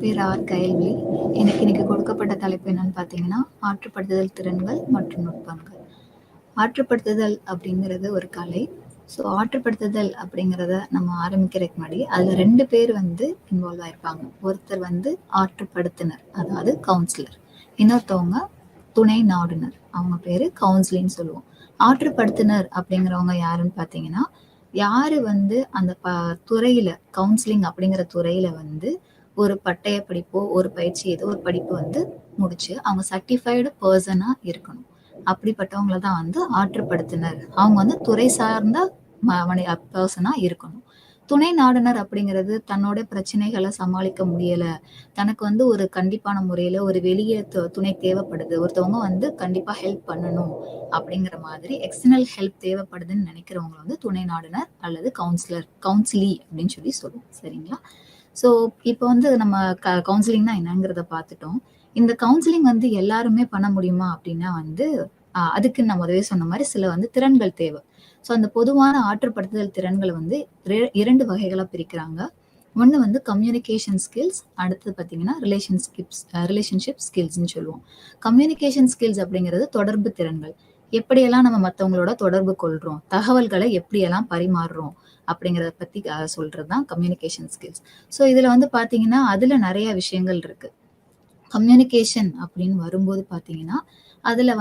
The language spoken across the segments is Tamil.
பேர் ஆர் கயல்விழி. இன்னைக்கு கொடுக்கப்பட்ட தலைப்பு என்னன்னு பார்த்தீங்கன்னா, ஆற்றுப்படுத்துதல் திறன்கள் மற்றும் நுட்பங்கள். ஆற்றுப்படுத்துதல் அப்படிங்கிறது ஒரு கலை. ஸோ ஆற்றுப்படுத்துதல் அப்படிங்கிறத நம்ம ஆரம்பிக்கிறதுக்கு முன்னாடி அதில் 2 பேர் இன்வால்வ் ஆயிருப்பாங்க. ஒருத்தர் ஆற்றுப்படுத்துனர், அதாவது கவுன்சிலர். இன்னொருத்தவங்க துணை நாடுனர், அவங்க பேரு கவுன்சிலின்னு சொல்லுவோம். ஆற்றுப்படுத்துனர் அப்படிங்கிறவங்க யாருன்னு பார்த்தீங்கன்னா, யாரு அந்த துறையில கவுன்சிலிங் அப்படிங்கிற துறையில ஒரு பட்டய படிப்போ ஒரு பயிற்சி ஏதோ ஒரு படிப்பு முடிச்சு அவங்க சர்டிஃபைடு பர்சனா இருக்கணும். அப்படிப்பட்டவங்கள தான் ஆற்றுப்படுத்தினர். அவங்க துறை சார்ந்த பர்சனா இருக்கணும். துணை நாடுனர் அப்படிங்கிறது தன்னோட பிரச்சனைகளை சமாளிக்க முடியல, தனக்கு ஒரு கண்டிப்பான முறையில ஒரு வெளியே துணை தேவைப்படுது, ஒருத்தவங்க கண்டிப்பா ஹெல்ப் பண்ணணும் அப்படிங்கிற மாதிரி எக்ஸ்டர்னல் ஹெல்ப் தேவைப்படுதுன்னு நினைக்கிறவங்க துணை நாடுனர் அல்லது கவுன்சிலி அப்படின்னு சொல்லி சொல்லுவோம். சரிங்களா? ஸோ இப்போ நம்ம கவுன்சிலிங்னா என்னங்கிறத பார்த்துட்டோம். இந்த கவுன்சிலிங் எல்லாருமே பண்ண முடியுமா அப்படின்னா அதுக்கு நான் முதவே சொன்ன மாதிரி சில திறன்கள் தேவை. ஸோ அந்த பொதுவான ஆற்றுப்படுத்துதல் திறன்களை 2 வகைகளா பிரிக்கிறாங்க. ஒன்று கம்யூனிகேஷன் ஸ்கில்ஸ், அடுத்தது பார்த்தீங்கன்னா ரிலேஷன்ஷிப் ஸ்கில்ஸ்ன்னு சொல்லுவோம். கம்யூனிகேஷன் ஸ்கில்ஸ் அப்படிங்கிறது தொடர்பு திறன்கள். எப்படியெல்லாம் நம்ம மற்றவங்களோட தொடர்பு கொள்றோம், தகவல்களை எப்படியெல்லாம் பரிமாறுறோம் அப்படிங்கிறத பத்தி சொல்றதுதான் கம்யூனிகேஷன் ஸ்கில்ஸ். ஸோ இதுல பாத்தீங்கன்னா அதுல நிறைய விஷயங்கள் இருக்கு. கம்யூனிகேஷன் அப்படின்னு வரும்போது பாத்தீங்கன்னா அதுல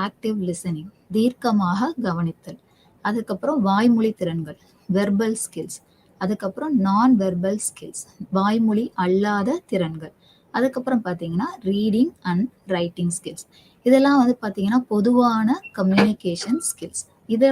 ஆக்டிவ் லிசனிங், தீர்க்கமாக கவனித்தல், அதுக்கப்புறம் வாய்மொழி திறன்கள், வெர்பல் ஸ்கில்ஸ், அதுக்கப்புறம் நான் வெர்பல் ஸ்கில்ஸ், வாய்மொழி அல்லாத திறன்கள், அதுக்கப்புறம் பாத்தீங்கன்னா ரீடிங் அண்ட் ரைட்டிங் ஸ்கில்ஸ். இதெல்லாம் பாத்தீங்கன்னா பொதுவான கம்யூனிகேஷன் ஸ்கில்ஸ். இதை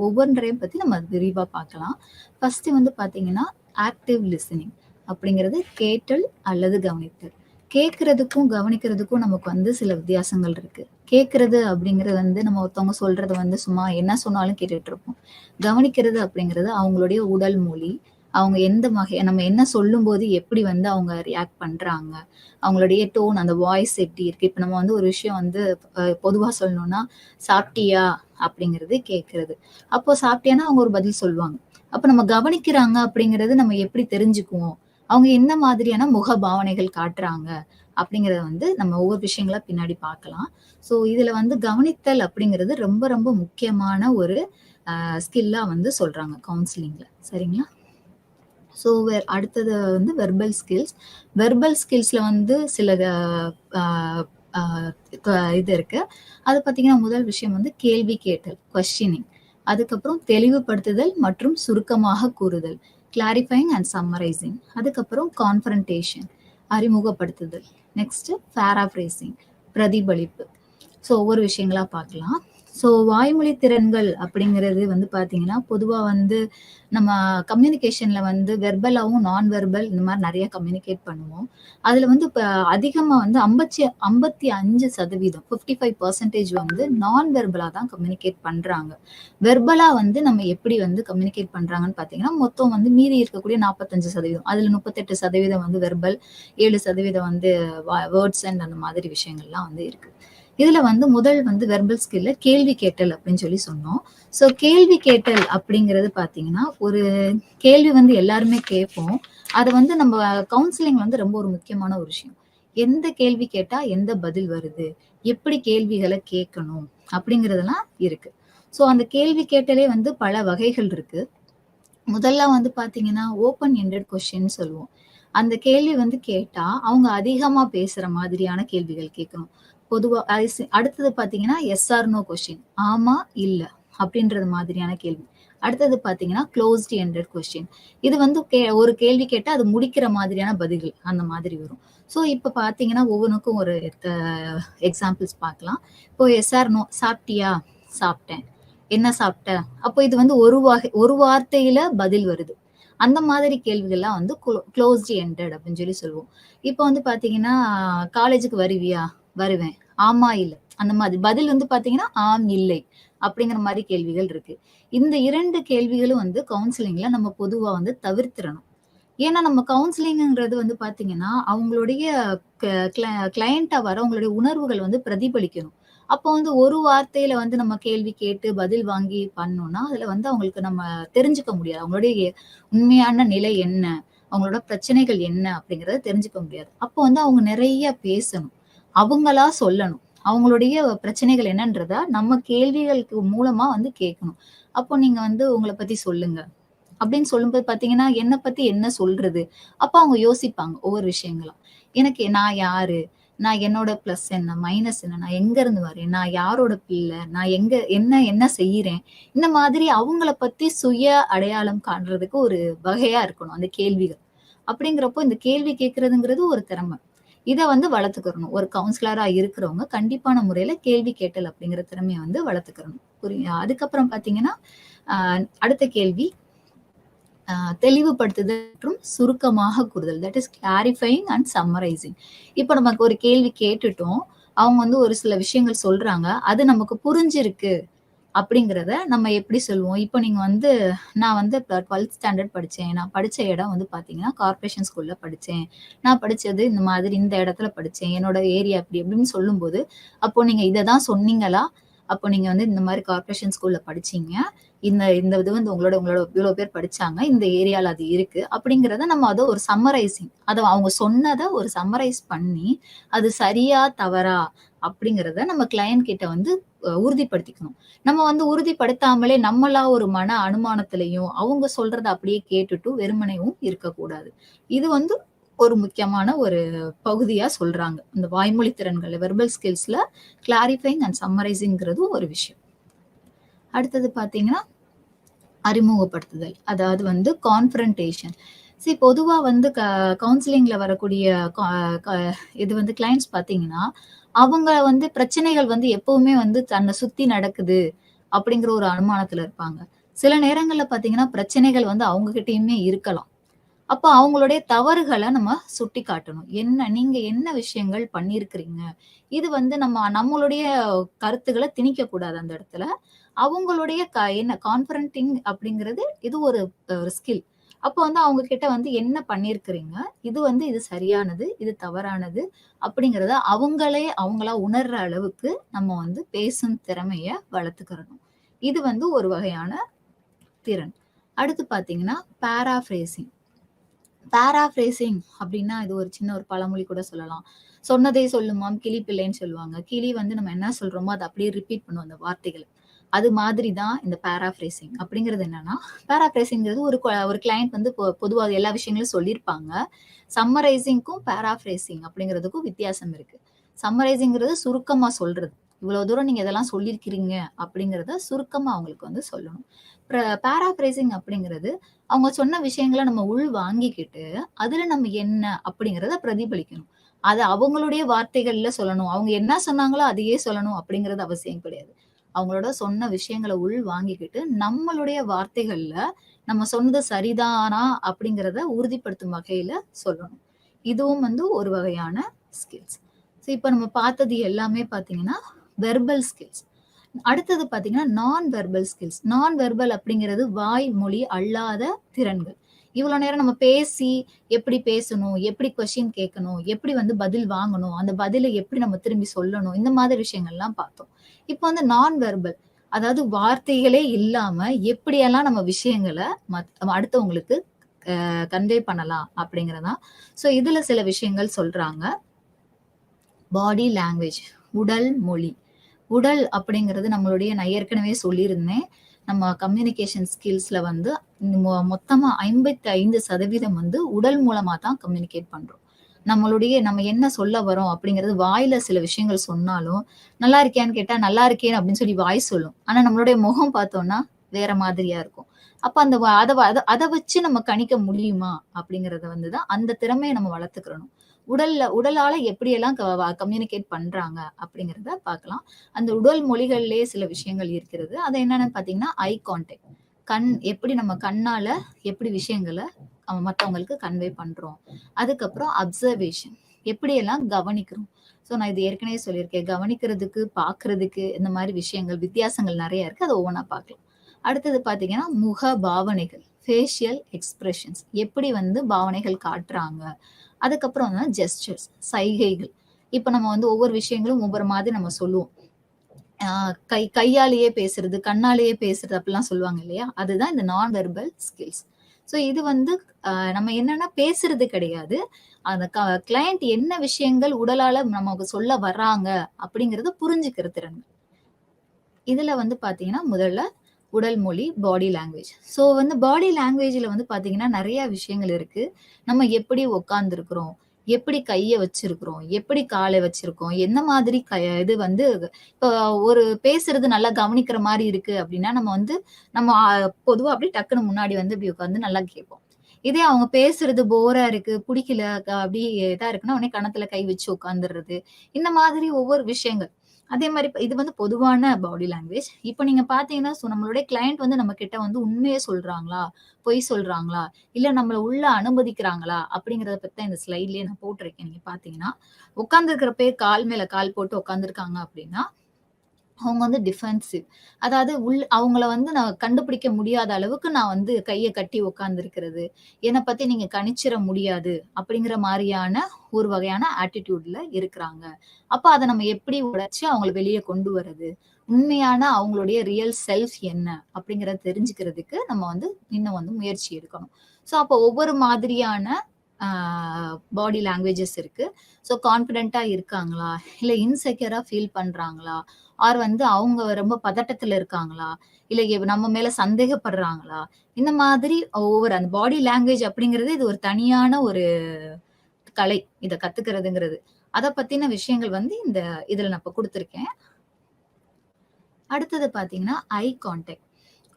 ஒவ்வொன்றையும் பத்தி நம்ம விரிவா பார்க்கலாம். ஃபர்ஸ்ட் பாத்தீங்கன்னா ஆக்டிவ் லிசனிங் அப்படிங்கிறது கேட்டல் அல்லது கவனித்தல். கேட்கறதுக்கும் கவனிக்கிறதுக்கும் நமக்கு சில வித்தியாசங்கள் இருக்கு. கேட்கறது அப்படிங்கிறது நம்ம ஒருத்தவங்க சொல்றது சும்மா என்ன சொன்னாலும் கேட்டுட்டு இருப்போம். கவனிக்கிறது அப்படிங்கிறது அவங்களுடைய உடல் மொழி, அவங்க எந்த வகை நம்ம என்ன சொல்லும் போது எப்படி அவங்க ரியாக்ட் பண்றாங்க, அவங்களுடைய டோன், அந்த வாய்ஸ் எப்படி இருக்கு. இப்ப நம்ம ஒரு விஷயம் பொதுவா சொல்லணும்னா சாப்பிட்டியா அப்படிங்கிறது கேட்கறது. அப்போ சாப்பிட்டியானா அவங்க ஒரு பதில் சொல்லுவாங்க. அப்ப நம்ம கவனிக்கிறாங்க அப்படிங்கிறது நம்ம எப்படி தெரிஞ்சுக்குவோம், அவங்க என்ன மாதிரியான முக பாவனைகள் காட்டுறாங்க அப்படிங்கறத நம்ம ஒவ்வொரு விஷயங்களா பின்னாடி பார்க்கலாம். ஸோ இதுல கவனித்தல் அப்படிங்கிறது ரொம்ப ரொம்ப முக்கியமான ஒரு ஸ்கில்லா சொல்றாங்க கவுன்சிலிங்ல. சரிங்களா? ஸோ அடுத்தது வெர்பல் ஸ்கில்ஸ். வெர்பல் ஸ்கில்ஸ்ல சில இது இருக்கு. அது பார்த்தீங்கன்னா முதல் விஷயம் கேள்வி கேட்டல், கொஸ்டினிங். அதுக்கப்புறம் தெளிவுபடுத்துதல் மற்றும் சுருக்கமாக கூறுதல், கிளாரிஃபைங் அண்ட் சம்மரைசிங். அதுக்கப்புறம் கான்ஃபரன்டேஷன், அறிமுகப்படுத்துதல். நெக்ஸ்ட் பேராஃப்ரேசிங், பிரதிபலிப்பு. ஸோ ஒவ்வொரு விஷயங்களா பார்க்கலாம். ஸோ வாய்மொழி திறன்கள் அப்படிங்கிறது பார்த்தீங்கன்னா பொதுவா நம்ம கம்யூனிகேஷன்ல வெர்பலாவும் நான் வெர்பல் இந்த மாதிரி நிறைய கம்யூனிகேட் பண்ணுவோம். அதுல இப்போ அதிகமா 55% 55% நான் வெர்பலா தான் கம்யூனிகேட் பண்றாங்க. வெர்பலா நம்ம எப்படி கம்யூனிகேட் பண்றாங்கன்னு பாத்தீங்கன்னா மொத்தம் மீதி இருக்கக்கூடிய 45%, அதுல 38% வெர்பல், 7% வேர்ட்ஸ் அண்ட் அந்த மாதிரி விஷயங்கள்லாம் இருக்கு. இதுல முதல் வெர்பல் ஸ்கில்ல கேள்வி கேட்டல் அப்படின்னு சொல்லி சொன்னோம். சோ கேள்வி கேட்டல் அப்படிங்கிறது பாத்தீங்கன்னா ஒரு கேள்வி எல்லாருமே கேட்போம். அது நம்ம கவுன்சிலிங் ரொம்ப ஒரு முக்கியமான ஒரு விஷயம். எந்த கேள்வி கேட்டா எந்த பதில் வருது, எப்படி கேள்விகளை கேட்கணும் அப்படிங்கறதெல்லாம் இருக்கு. சோ அந்த கேள்வி கேட்டலே பல வகைகள் இருக்கு. முதல்ல பாத்தீங்கன்னா ஓப்பன் எண்டட் கொஸ்டின் சொல்லுவோம். அந்த கேள்வி கேட்டா அவங்க அதிகமா பேசுற மாதிரியான கேள்விகள் கேட்கணும். பொதுவா அடுத்தது பாத்தீங்கன்னா எஸ் ஆர் நோ கொஸ்டின், ஆமா இல்ல அப்படின்றது மாதிரியான கேள்வி. அடுத்தது பாத்தீங்கன்னா க்ளோஸ்ட் எண்டட் கொஸ்டின். இது ஒரு கேள்வி கேட்டா அது முடிக்கிற மாதிரியான பதில்கள் அந்த மாதிரி வரும். ஸோ இப்ப பாத்தீங்கன்னா ஒவ்வொன்றுக்கும் ஒரு எக்ஸாம்பிள்ஸ் பார்க்கலாம். இப்போ எஸ் ஆர் நோ, சாப்பிட்டியா, சாப்பிட்டேன், என்ன சாப்பிட்ட, அப்போ இது ஒரு வார்த்தையில பதில் வருது. அந்த மாதிரி கேள்விகள்லாம் க்ளோஸ்ட் எண்டட் அப்படின்னு சொல்லி சொல்லுவோம். இப்போ பாத்தீங்கன்னா காலேஜுக்கு வருவியா, வருவேன், ஆமா இல்ல, அந்த மாதிரி பதில் பாத்தீங்கன்னா ஆம் இல்லை அப்படிங்கிற மாதிரி கேள்விகள் இருக்கு. இந்த 2 கேள்விகளும் கவுன்சிலிங்ல நம்ம பொதுவா தவிர்த்திடணும். ஏன்னா நம்ம கவுன்சிலிங்ன்றது பாத்தீங்கன்னா அவங்களுடைய கிளையண்டா வரவங்களுடைய உணர்வுகள் பிரதிபலிக்கணும். அப்போ ஒரு வார்த்தையில நம்ம கேள்வி கேட்டு பதில் வாங்கி பண்ணோம்னா அதுல அவங்களுக்கு நம்ம தெரிஞ்சுக்க முடியாது அவங்களுடைய உண்மையான நிலை என்ன, அவங்களோட பிரச்சனைகள் என்ன அப்படிங்கிறத தெரிஞ்சுக்க முடியாது. அப்போ வந்து அவங்க நிறைய பேசணும். அவங்களா சொல்லணும். அவங்களுடைய பிரச்சனைகள் என்னன்றத நம்ம கேள்விகளுக்கு மூலமா வந்து கேட்கணும். அப்போ நீங்க வந்து உங்கள பத்தி சொல்லுங்க. அப்படின்னு சொல்லும்போது பார்த்தீங்கன்னா, என்ன பத்தி என்ன சொல்றது? அப்ப அவங்க யோசிப்பாங்க ஒவ்வொரு விஷயங்களா. எனக்கு நான் யாரு? நான் என்னோட பிளஸ் என்ன? மைனஸ் என்ன? நான் எங்கருந்து வரேன்? நான் யாரோட பிள்ளை? நான் எங்க என்ன என்ன செய்றேன்? இந்த மாதிரி அவங்கள பத்தி சுய அடையாளம் காண்றதுக்கு ஒரு வகையா இருக்கணும் அந்த கேள்விகள். அப்படிங்கிறப்போ இந்த கேள்வி கேட்கிறதுங்கிறது ஒரு திறமை. இத வந்து வளர்த்துக்கிறணும். ஒரு கவுன்சிலரா இருக்கிறவங்க கண்டிப்பான முறையில கேள்வி கேட்டல் அப்படிங்கிற திறமைய வந்து வளர்த்துக்கிறணும். அதுக்கப்புறம் பார்த்தீங்கன்னா, அ அடுத்த கேள்வி தெளிவுபடுத்துதல் மற்றும் சுருக்கமாக கூறுதல். That is clarifying and summarizing. இப்ப நமக்கு ஒரு கேள்வி கேட்டுட்டோம். அவங்க வந்து ஒரு சில விஷயங்கள் சொல்றாங்க. அது நமக்கு புரிஞ்சிருக்கு அப்படிங்கிறத நம்ம எப்படி சொல்லுவோம்? இப்ப நீங்க வந்து நான் வந்து 12த் ஸ்டாண்டர்ட் படிச்சேன். நான் படிச்ச இடம் வந்து பார்த்தீங்கன்னா, கார்ப்பரேஷன் ஸ்கூல்ல படிச்சேன். நான் படிச்சது இந்த மாதிரி இந்த இடத்துல படிச்சேன். என்னோட ஏரியா இப்படி இப்படின்னு சொல்லும்போது, அப்போ நீங்க இத தான் சொன்னீங்களா? அப்போ நீங்க வந்து இந்த மாரி கார்ப்பரேஷன் ஸ்கூல்ல படிச்சீங்க. இந்த இந்த இது வந்து உங்களோட உங்களோட இவ்வளோ பேர் படிச்சாங்க. இந்த ஏரியால அது இருக்கு. அப்படிங்கிறத நம்ம அத ஒரு சம்மரைசிங். அத அவங்க சொன்னத ஒரு சம்மரைஸ் பண்ணி, அது சரியா? தவறா? அப்படிங்கிறத நம்ம கிளையன்ட் கிட்ட வந்து உறுதிப்படுத்திக்கணும். நம்ம வந்து உறுதிப்படுத்தாமலே நம்மளா ஒரு மன அனுமானத்திலயும், அவங்க சொல்றத அப்படியே கேட்டுட்டு வெறுமனேவும் இருக்கக்கூடாது. இது வந்து ஒரு முக்கியமான ஒரு பகுதியா சொல்றாங்க. இந்த வாய்மொழி திறன்கள் வெர்பல் ஸ்கில்ஸ்ல கிளாரிஃபையிங் அண்ட் சம்மரைசிங்கிறது ஒரு விஷயம். அடுத்தது பார்த்தீங்கன்னா, அறிமுகப்படுத்துதல். அதாவது வந்து கான்ஃபரன்டேஷன். பொதுவா வந்து கவுன்சிலிங்ல வரக்கூடிய க க இது வந்து கிளையண்ட்ஸ் பார்த்தீங்கன்னா, அவங்க வந்து பிரச்சனைகள் வந்து எப்பவுமே வந்து தன்ன சுத்தி நடக்குது அப்படிங்கிற ஒரு அனுமானத்துல இருப்பாங்க. சில நேரங்கள்ல பார்த்தீங்கன்னா, பிரச்சனைகள் வந்து அவங்க கிட்டயுமே இருக்கலாம். அப்ப அவங்களுடைய தவறுகள நம்ம சுட்டிக்காட்டணும். நீங்க என்ன விஷயங்கள் பண்ணியிருக்கிறீங்க? இது வந்து நம்மளுடைய கருத்துக்கள திணிக்கக்கூடாது அந்த இடத்துல. அவங்களுடைய என்ன கான்ஃபரன்டிங் அப்படிங்கிறது இது ஒரு ஒரு ஸ்கில். அப்போ வந்து அவங்க கிட்ட வந்து என்ன பண்ணியிருக்கிறீங்க? இது சரியானது, இது தவறானது அப்படிங்கிறத அவங்களா உணர்ற அளவுக்கு நம்ம வந்து பேசும் திறமைய வளர்த்துக்கிறணும். இது வந்து ஒரு வகையான திறன். அடுத்து பார்த்தீங்கன்னா, பாராஃப்ரேசிங். பாராஃப்ரேசிங் அப்படின்னா, இது ஒரு சின்ன ஒரு பழமொழி கூட சொல்லலாம். "சொன்னதை சொல்லுமாம் கிளி பிள்ளைன்னு" சொல்லுவாங்க. கிளி வந்து நம்ம என்ன சொல்றோமோ, அத அப்படியே ரிப்பீட் பண்ணும் அந்த வார்த்தைகள. அது மாதிரி தான் இந்த பாராஃப்ரேசிங் அப்படிங்கிறது என்னன்னா, பாராஃப்ரேசிங்கிறது ஒரு கிளையண்ட் வந்து பொதுவா எல்லா விஷயங்களும் சொல்லியிருப்பாங்க. சம்மரைசிங்க்கும், பாராஃப்ரேசிங் அப்படிங்கிறதுக்கும் வித்தியாசம் இருக்கு. சம்மரைசிங்கிறது சுருக்கமா சொல்றது. "இவ்வளோ தூரம் நீங்க இதெல்லாம் சொல்லியிருக்கிறீங்க" அப்படிங்கிறத சுருக்கமா அவங்களுக்கு வந்து சொல்லணும். பாராஃப்ரேசிங் அப்படிங்கிறது அவங்க சொன்ன விஷயங்கள நம்ம உள் வாங்கிக்கிட்டு, அதுல நம்ம என்ன அப்படிங்கிறத பிரதிபலிக்கணும். அது அவங்களுடைய வார்த்தைகள்ல சொல்லணும். அவங்க என்ன சொன்னாங்களோ அதையே சொல்லணும் அப்படிங்கிறது அவசியம் கிடையாது. அவங்களோட சொன்ன விஷயங்கள உள் வாங்கிக்கிட்டு, நம்மளுடைய வார்த்தைகள்ல நம்ம சொன்னது சரிதானா அப்படிங்கிறத உறுதிப்படுத்தும் வகையில சொல்லணும். இதுவும் வந்து ஒரு வகையான ஸ்கில்ஸ். இப்ப நம்ம பார்த்தது எல்லாமே பார்த்தீங்கன்னா, வெர்பல் ஸ்கில்ஸ். அடுத்தது பார்த்தீங்கன்னா, நான் வெர்பல் ஸ்கில்ஸ். நான் வெர்பல் அப்படிங்கிறது வாய்மொழி அல்லாத திறன்கள். இவ்வளோ நேரம் நம்ம பேசி, எப்படி பேசணும்? எப்படி கொஸ்டின் கேட்கணும்? எப்படி வந்து பதில் வாங்கணும்? அந்த பதில எப்படி நம்ம திரும்பி சொல்லணும்? இந்த மாதிரி விஷயங்கள்லாம் பார்த்தோம். இப்போ வந்து நான் வெர்பல். அதாவது வார்த்தைகளே இல்லாம எப்படியெல்லாம் நம்ம விஷயங்கள அடுத்தவங்களுக்கு கன்வே பண்ணலாம் அப்படிங்கிறது தான். இதுல சில விஷயங்கள் சொல்றாங்க. பாடி லாங்குவேஜ், உடல் மொழி. உடல் அப்படிங்கிறது நம்மளுடைய நான் ஏற்கனவே சொல்லியிருந்தேன். நம்ம கம்யூனிகேஷன் ஸ்கில்ஸ்ல வந்து மொத்தமா 55% வந்து உடல் மூலமா தான் கம்யூனிகேட் பண்றோம். நம்ம என்ன சொல்ல வரோம் அப்படிங்கிறது வாயில சில விஷயங்கள் சொன்னாலும், நல்லா இருக்கியான்னு கேட்டா, நல்லா இருக்கேன் அப்படின்னு சொல்லி வாய் சொல்லும். ஆனா நம்மளுடைய முகம் பார்த்தோம்னா வேற மாதிரியா இருக்கும். அப்ப அந்த அத அத அத வச்சு நம்ம கணிக்க முடியுமா? அப்படிங்கிறத வந்து தான் அந்த திறமைய நம்ம வளர்த்துக்கிறணும். உடலால எப்படியெல்லாம் கம்யூனிகேட் பண்றாங்க அப்படிங்கிறத பார்க்கலாம். அந்த உடல் மொழிகள்லயே சில விஷயங்கள் இருக்கிறது. அது என்னன்னு பார்த்தீங்கன்னா, ஐ கான்டாக்ட். எப்படி நம்ம கண்ணால எப்படி விஷயங்கள மத்தவங்களுக்கு கன்வே பண்றோம். அதுக்கப்புறம் அப்சர்வேஷன். எப்படியெல்லாம் கவனிக்கிறோம். நான் இது ஏற்கனவே சொல்லியிருக்கேன். கவனிக்கிறதுக்கு, பார்க்கிறதுக்கு இந்த மாரி விஷயங்கள் வித்தியாசங்கள் நெறைய இருக்கு. அத ஒவ்வொன்னா பார்க்கலாம். அடுத்தது பார்த்தீங்கன்னா, முக பாவனைகள். Facial expressions. எப்படி வந்து பாவனைகள் காட்டுறாங்க. அதுக்கப்புறம் வந்து ஜெஸ்டர்ஸ், சைகைகள். இப்ப நம்ம வந்து ஒவ்வொரு விஷயங்களும் ஒவ்வொரு மாதிரி நம்ம சொல்லுவோம். கையாலேயே பேசுறது, கண்ணாலேயே பேசுறது அப்படிலாம் சொல்லுவாங்க இல்லையா? அதுதான் இந்த நான் வெர்பல் ஸ்கில்ஸ். ஸோ இது வந்து நம்ம என்னன்னா பேசுறது கிடையாது. அந்த கிளையண்ட் என்ன விஷயங்கள் உடலால நமக்கு சொல்ல வர்றாங்க அப்படிங்கிறத புரிஞ்சுக்கிற திறன். இதுல வந்து பாத்தீங்கன்னா, முதல்ல உடல் மொழி, பாடி லாங்குவேஜ். ஸோ வந்து பாடி லாங்குவேஜ்ல வந்து பாத்தீங்கன்னா, நெறைய விஷயங்கள் இருக்கு. நம்ம எப்படி உட்கார்ந்திருக்கிறோம், எப்படி கைய வச்சிருக்கிறோம், எப்படி கால வச்சிருக்கோம், என்ன மாதிரி இது வந்து இப்போ ஒரு பேசுறது நல்லா கவனிக்கிற மாரி இருக்கு அப்படின்னா, நம்ம வந்து நம்ம பொதுவா அப்படியே டக்குனு முன்னாடி வந்து இப்படி உட்கார்ந்து நல்லா கேட்போம். இதே அவங்க பேசுறது போரா இருக்கு, புடிக்கல, அப்படி இதா இருக்குன்னா, உடனே கன்னத்துல கை வச்சு உட்கார்ந்துறது. இந்த மாதிரி ஒவ்வொரு விஷயங்கள். அதே மாரி இது வந்து பொதுவான பாடி லாங்குவேஜ். இப்ப நீங்க பார்த்தீங்கன்னா, நம்மளுடைய கிளையண்ட் வந்து நம்ம கிட்ட வந்து உண்மைய சொல்றாங்களா? பொய் சொல்றாங்களா? இல்ல நம்மள உள்ள அனுமதிக்கிறாங்களா? அப்படிங்கிறத பத்தி தான் இந்த ஸ்லைட்லயே நான் போட்டிருக்கேன். நீங்க பார்த்தீங்கன்னா, உட்கார்ந்திருக்கிறப்பயே கால் மேல கால் போட்டு உட்கார்ந்திருக்காங்க அப்படின்னா, அவங்க வந்து டிஃபென்சிவ். அதாவது அவங்கள வந்து நான் கண்டுபிடிக்க முடியாத அளவுக்கு நான் வந்து கைய கட்டி உட்கார்ந்திருக்கிறது. என்ன பத்தி நீங்க கணிச்சிற முடியாது. அப்படிங்கிற மாரியான ஒரு வகையான ஆட்டிட்யூட்ல இருக்கிறாங்க. அப்ப அத நம்ம எப்படி உடைச்சு அவங்கள வெளிய கொண்டு வரது? உண்மையான அவங்களுடைய ரியல் செல்ஃப் என்ன? அப்படிங்கிறத தெரிஞ்சுக்கிறதுக்கு நம்ம வந்து இன்னும் வந்து முயற்சி எடுக்கணும். ஸோ அப்போ ஒவ்வொரு மாதிரியான ஆ பாடி லாங்குவேஜஸ் இருக்கு. ஸோ கான்ஃபிடென்ட்டா இருக்காங்களா? இல்ல இன்செக்யூரா ஃபீல் பண்றாங்களா? ஆர் வந்து அவங்க ரொம்ப பதட்டத்துல இருக்காங்களா? இல்ல நம்ம மேல சந்தேகப்படுறாங்களா? இந்த மாதிரி ஒவ்வொரு அந்த பாடி லாங்குவேஜ் அப்படிங்கிறது இது ஒரு தனியான ஒரு கலை. இத கத்துக்கிறதுங்கிறது. அத பத்தின விஷயங்கள் வந்து இதுல நான் இப்ப குடுத்திருக்கேன். அடுத்தது பார்த்தீங்கன்னா, ஐ கான்டாக்ட்.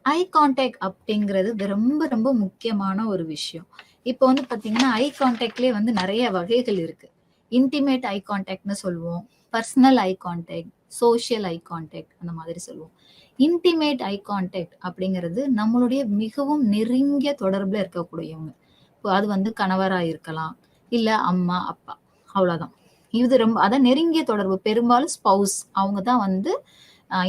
ஐ கான்டாக்ட் அப்படிங்கிறது ரொம்ப ரொம்ப முக்கியமான ஒரு விஷயம். இப்போ வந்து பார்த்தீங்கன்னா, ஐ கான்டாக்ட்லயே வந்து நெறைய வகைகள் இருக்கு. இன்டிமேட் ஐ கான்டாக்ட்ன்னு சொல்லுவோம். Personal eye contact, social eye contact அந்த மாதிரி சொல்லுவோம். இன்டிமேட் ஐ கான்டாக்ட் அப்படிங்கிறது நம்மளுடைய மிகவும் நெருங்கிய தொடர்புல இருக்கக்கூடியவங்க. இப்போ அது வந்து கணவரா இருக்கலாம், இல்ல அம்மா, அப்பா அவ்வளோதான். இது ரொம்ப அதான் நெருங்கிய தொடர்பு. பெரும்பாலும் ஸ்பௌஸ் அவங்க தான் வந்து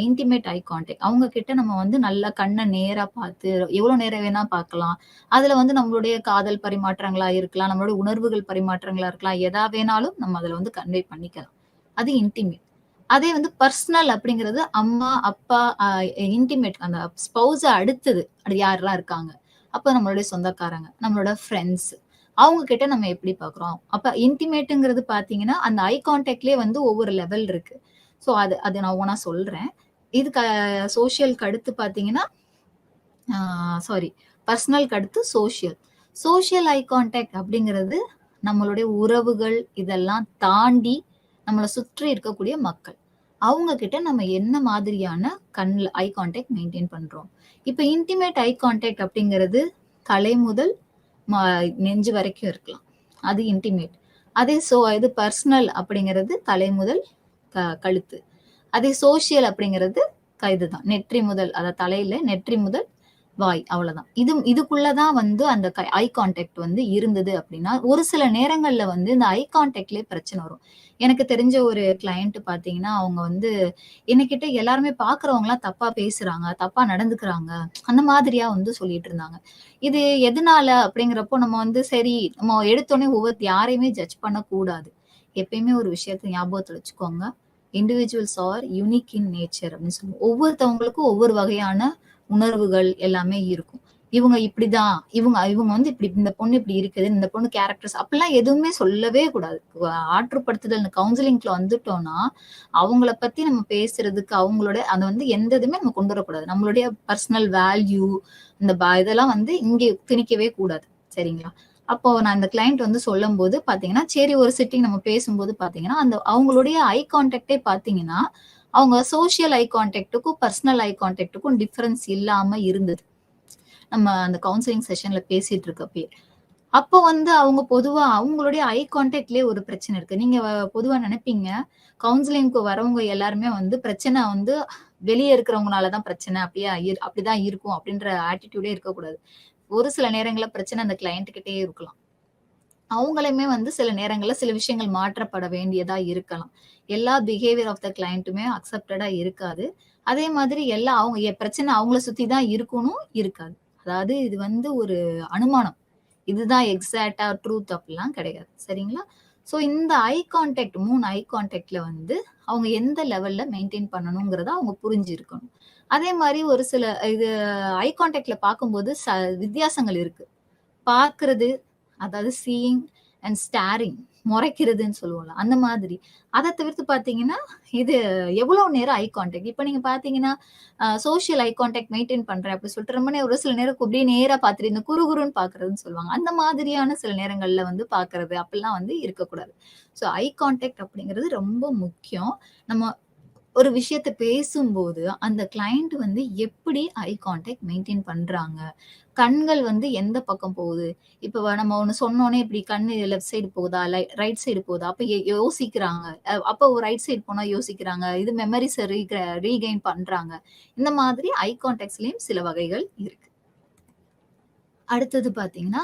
இன்டிமேட் ஐ கான்டாக்ட். அவங்க கிட்ட நம்ம வந்து நல்லா கண்ண நேரா பார்த்து, எவ்வளோ நேரம் வேணா பார்க்கலாம். அதுல வந்து நம்மளுடைய காதல் பரிமாற்றங்களா இருக்கலாம், நம்மளுடைய உணர்வுகள் பரிமாற்றங்களா இருக்கலாம். எதா வேணாலும் நம்ம அதுல வந்து கன்வே பண்ணிக்கலாம். அது இன்டிமேட். அதே வந்து பர்சனல் அப்படிங்கிறது அம்மா, அப்பா, இன்டிமேட் அந்த ஸ்பௌஸ அடுத்தது. அது யாரெல்லாம் இருக்காங்க? அப்ப நம்மளுடைய சொந்தக்காரங்க, நம்மளோட ஃப்ரெண்ட்ஸ். அவங்க கிட்ட நம்ம எப்படி பார்க்குறோம்? அப்ப இன்டிமேட்ங்கிறது பார்த்தீங்கன்னா, அந்த ஐ கான்டாக்ட்லயே வந்து ஒவ்வொரு லெவல் இருக்கு. ஸோ அது அது நான் ஒவ்வொன்னா சொல்றேன். இது சோசியல்க்கு அடுத்து பார்த்தீங்கன்னா, சாரி பர்சனல்க்கு அடுத்து சோசியல். சோசியல் ஐ கான்டாக்ட் அப்படிங்கிறது நம்மளுடைய உறவுகள் இதெல்லாம் தாண்டி நம்மள சுற்றி இருக்கக்கூடிய மக்கள். அவங்க கிட்ட நம்ம என்ன மாதிரியான கண்ல ஐ கான்டாக்ட் மெயின்டெயின் பண்றோம். இப்ப இன்டிமேட் ஐ கான்டாக்ட் அப்படிங்கிறது தலை முதல் ம நெஞ்சு வரைக்கும் இருக்கலாம். அது இன்டிமேட். அதே இது பர்சனல் அப்படிங்கிறது தலை முதல் கழுத்து. அதே சோசியல் அப்படிங்கிறது இதுதான். நெற்றி முதல் அதாவது தலையில நெற்றி முதல் வாய் அவ்வளவுதான். இதுக்குள்ளதான் வந்து அந்த ஐ கான்டாக்ட் வந்து இருந்தது அப்படின்னா, ஒரு சில நேரங்கள்ல வந்து இந்த ஐ கான்டாக்ட்லயே பிரச்சனை வரும். எனக்கு தெரிஞ்ச ஒரு கிளையண்ட் பார்த்தீங்கன்னா, அவங்க வந்து என்கிட்ட எல்லாருமே பார்க்கிறவங்கலாம் தப்பா பேசுறாங்க, தப்பா நடந்துக்கிறாங்க. அந்த மாதிரியா வந்து சொல்லிட்டு இருந்தாங்க. இது எதனால அப்படிங்கிறப்போ நம்ம வந்து சரி நம்ம எடுத்தோனே யாரையுமே ஜட்ஜ் பண்ணக்கூடாது. எப்பயுமே ஒரு விஷயத்த ஞாபகத்துல வச்சுக்கோங்க. Individuals R unique in nature அப்படின்னு சொல்லுவோம். ஒவ்வொருத்தவங்களுக்கும் ஒவ்வொரு வகையான உணர்வுகள் எல்லாமே இருக்கும். இவங்க இப்படிதான், இவங்க இவங்க வந்து இப்படி இந்த பொண்ணு இப்படி இருக்குது, இந்த பொண்ணு கேரக்டர்ஸ் அப்படிலாம் எதுவுமே சொல்லவே கூடாது. ஆற்றுப்படுத்துதல் கவுன்சிலிங்ல வந்துட்டோம்னா, அவங்கள பத்தி நம்ம பேசுறதுக்கு அவங்களோட அத வந்து எந்த இதுவுமே நம்ம கொண்டு வரக்கூடாது. நம்மளுடைய பர்சனல் வேல்யூ இந்த இதெல்லாம் வந்து இங்கே திணிக்கவே கூடாது. சரிங்களா? அப்போ நான் இந்த கிளையண்ட் வந்து சொல்லும்போது பாத்தீங்கன்னா, சரி ஒரு சிட்டிங் நம்ம பேசும்போது பாத்தீங்கன்னா, அந்த அவங்களுடைய ஐ கான்டாக்ட்டே பாத்தீங்கன்னா, அவங்க சோசியல் ஐ கான்டாக்ட்டுக்கும், பர்சனல் ஐ கான்டாக்ட்டுக்கும் டிஃபரன்ஸ் இல்லாம இருந்தது. நம்ம அந்த கவுன்சிலிங் செஷன்ல பேசிட்டு இருக்கப்பயே. அப்போ வந்து அவங்க பொதுவா அவங்களுடைய ஐ கான்டாக்ட்லயே ஒரு பிரச்சனை இருக்கு. நீங்க பொதுவா நினைப்பீங்க, கவுன்சிலிங்க்கு வரவங்க எல்லாருமே வந்து பிரச்சனை வந்து வெளிய இருக்கிறவங்கனால தான் பிரச்சனை. அப்படிதான் இருக்கும் அப்படின்ற ஆட்டிட்யூடே இருக்கக்கூடாது. ஒரு சில நேரங்கள்ல பிரச்சனை அந்த கிளையண்ட் கிட்டயே இருக்கலாம். அவங்களுமே வந்து சில நேரங்கள்ல சில விஷயங்கள் மாற்றப்பட வேண்டியதா இருக்கலாம். எல்லா பிஹேவியர் ஆஃப் த கிளையன்ட்டுமே அக்செப்டடா இருக்காது. அதே மாதிரி அவங்க பிரச்சனை அவங்கள சுத்தி தான் இருக்கணும், இருக்காது. அதாவது இது வந்து ஒரு அனுமானம். இதுதான் எக்ஸாக்ட்டா ட்ரூத் அப்படிலாம் கிடையாது. சரிங்களா? ஸோ இந்த ஐ கான்டாக்ட் 3 ஐ கான்டாக்ட்ல வந்து அவங்க எந்த லெவல்ல மெயின்டெயின் பண்ணணுங்கிறத அவங்க புரிஞ்சிருக்கணும். அதே மாரி ஒரு சில இது ஐ கான்டாக்ட்ல பார்க்கும்போது வித்தியாசங்கள் இருக்கு. பார்க்கிறது, அதாவது சீயிங் அண்ட் ஸ்டாரிங், முறைக்கிறதுன்னு சொல்லுவோம்ல, அந்த மாதிரி. அத தவிர்த்து பார்த்தீங்கன்னா, இது எவ்வளோ நேரம் ஐ கான்டாக்ட். இப்ப நீங்க பார்த்தீங்கன்னா, சோசியல் ஐ கான்டாக்ட் மெயின்டெயின் பண்றேன் அப்படி சொல்லிட்டு ரொம்ப நேரம் ஒரு சில நேரம் அப்படியே நேரா பார்த்துட்டு இந்த குறுகுறுன்னு பார்க்கிறதுன்னு சொல்லுவாங்க. அந்த மாதிரியான சில நேரங்கள்ல வந்து பார்க்கிறது, அப்படிலாம் வந்து இருக்கக்கூடாது. ஸோ ஐ கான்டாக்ட் அப்படிங்கிறது ரொம்ப முக்கியம். நம்ம ஒரு விஷயத்த பேசும்போது, அந்த கிளையண்ட் வந்து எப்படி ஐ கான்டாக்ட் மெயின்டெயின் பண்றாங்க? கண்கள் வந்து எந்த பக்கம் போகுது? இப்ப நம்ம ஒண்ணு சொன்னோனே இப்படி கண்ணு லெஃப்ட் சைடு போகுதா? ரைட் சைடு போகுதா? அப்ப யோசிக்கிறாங்க. அப்போ ரைட் சைடு போனா யோசிக்கிறாங்க. இது மெமரிஸ ரீகெயின் பண்றாங்க. இந்த மாதிரி ஐ கான்டாக்ட்ஸ்லயும் சில வகைகள் இருக்கு. அடுத்தது பார்த்தீங்கன்னா,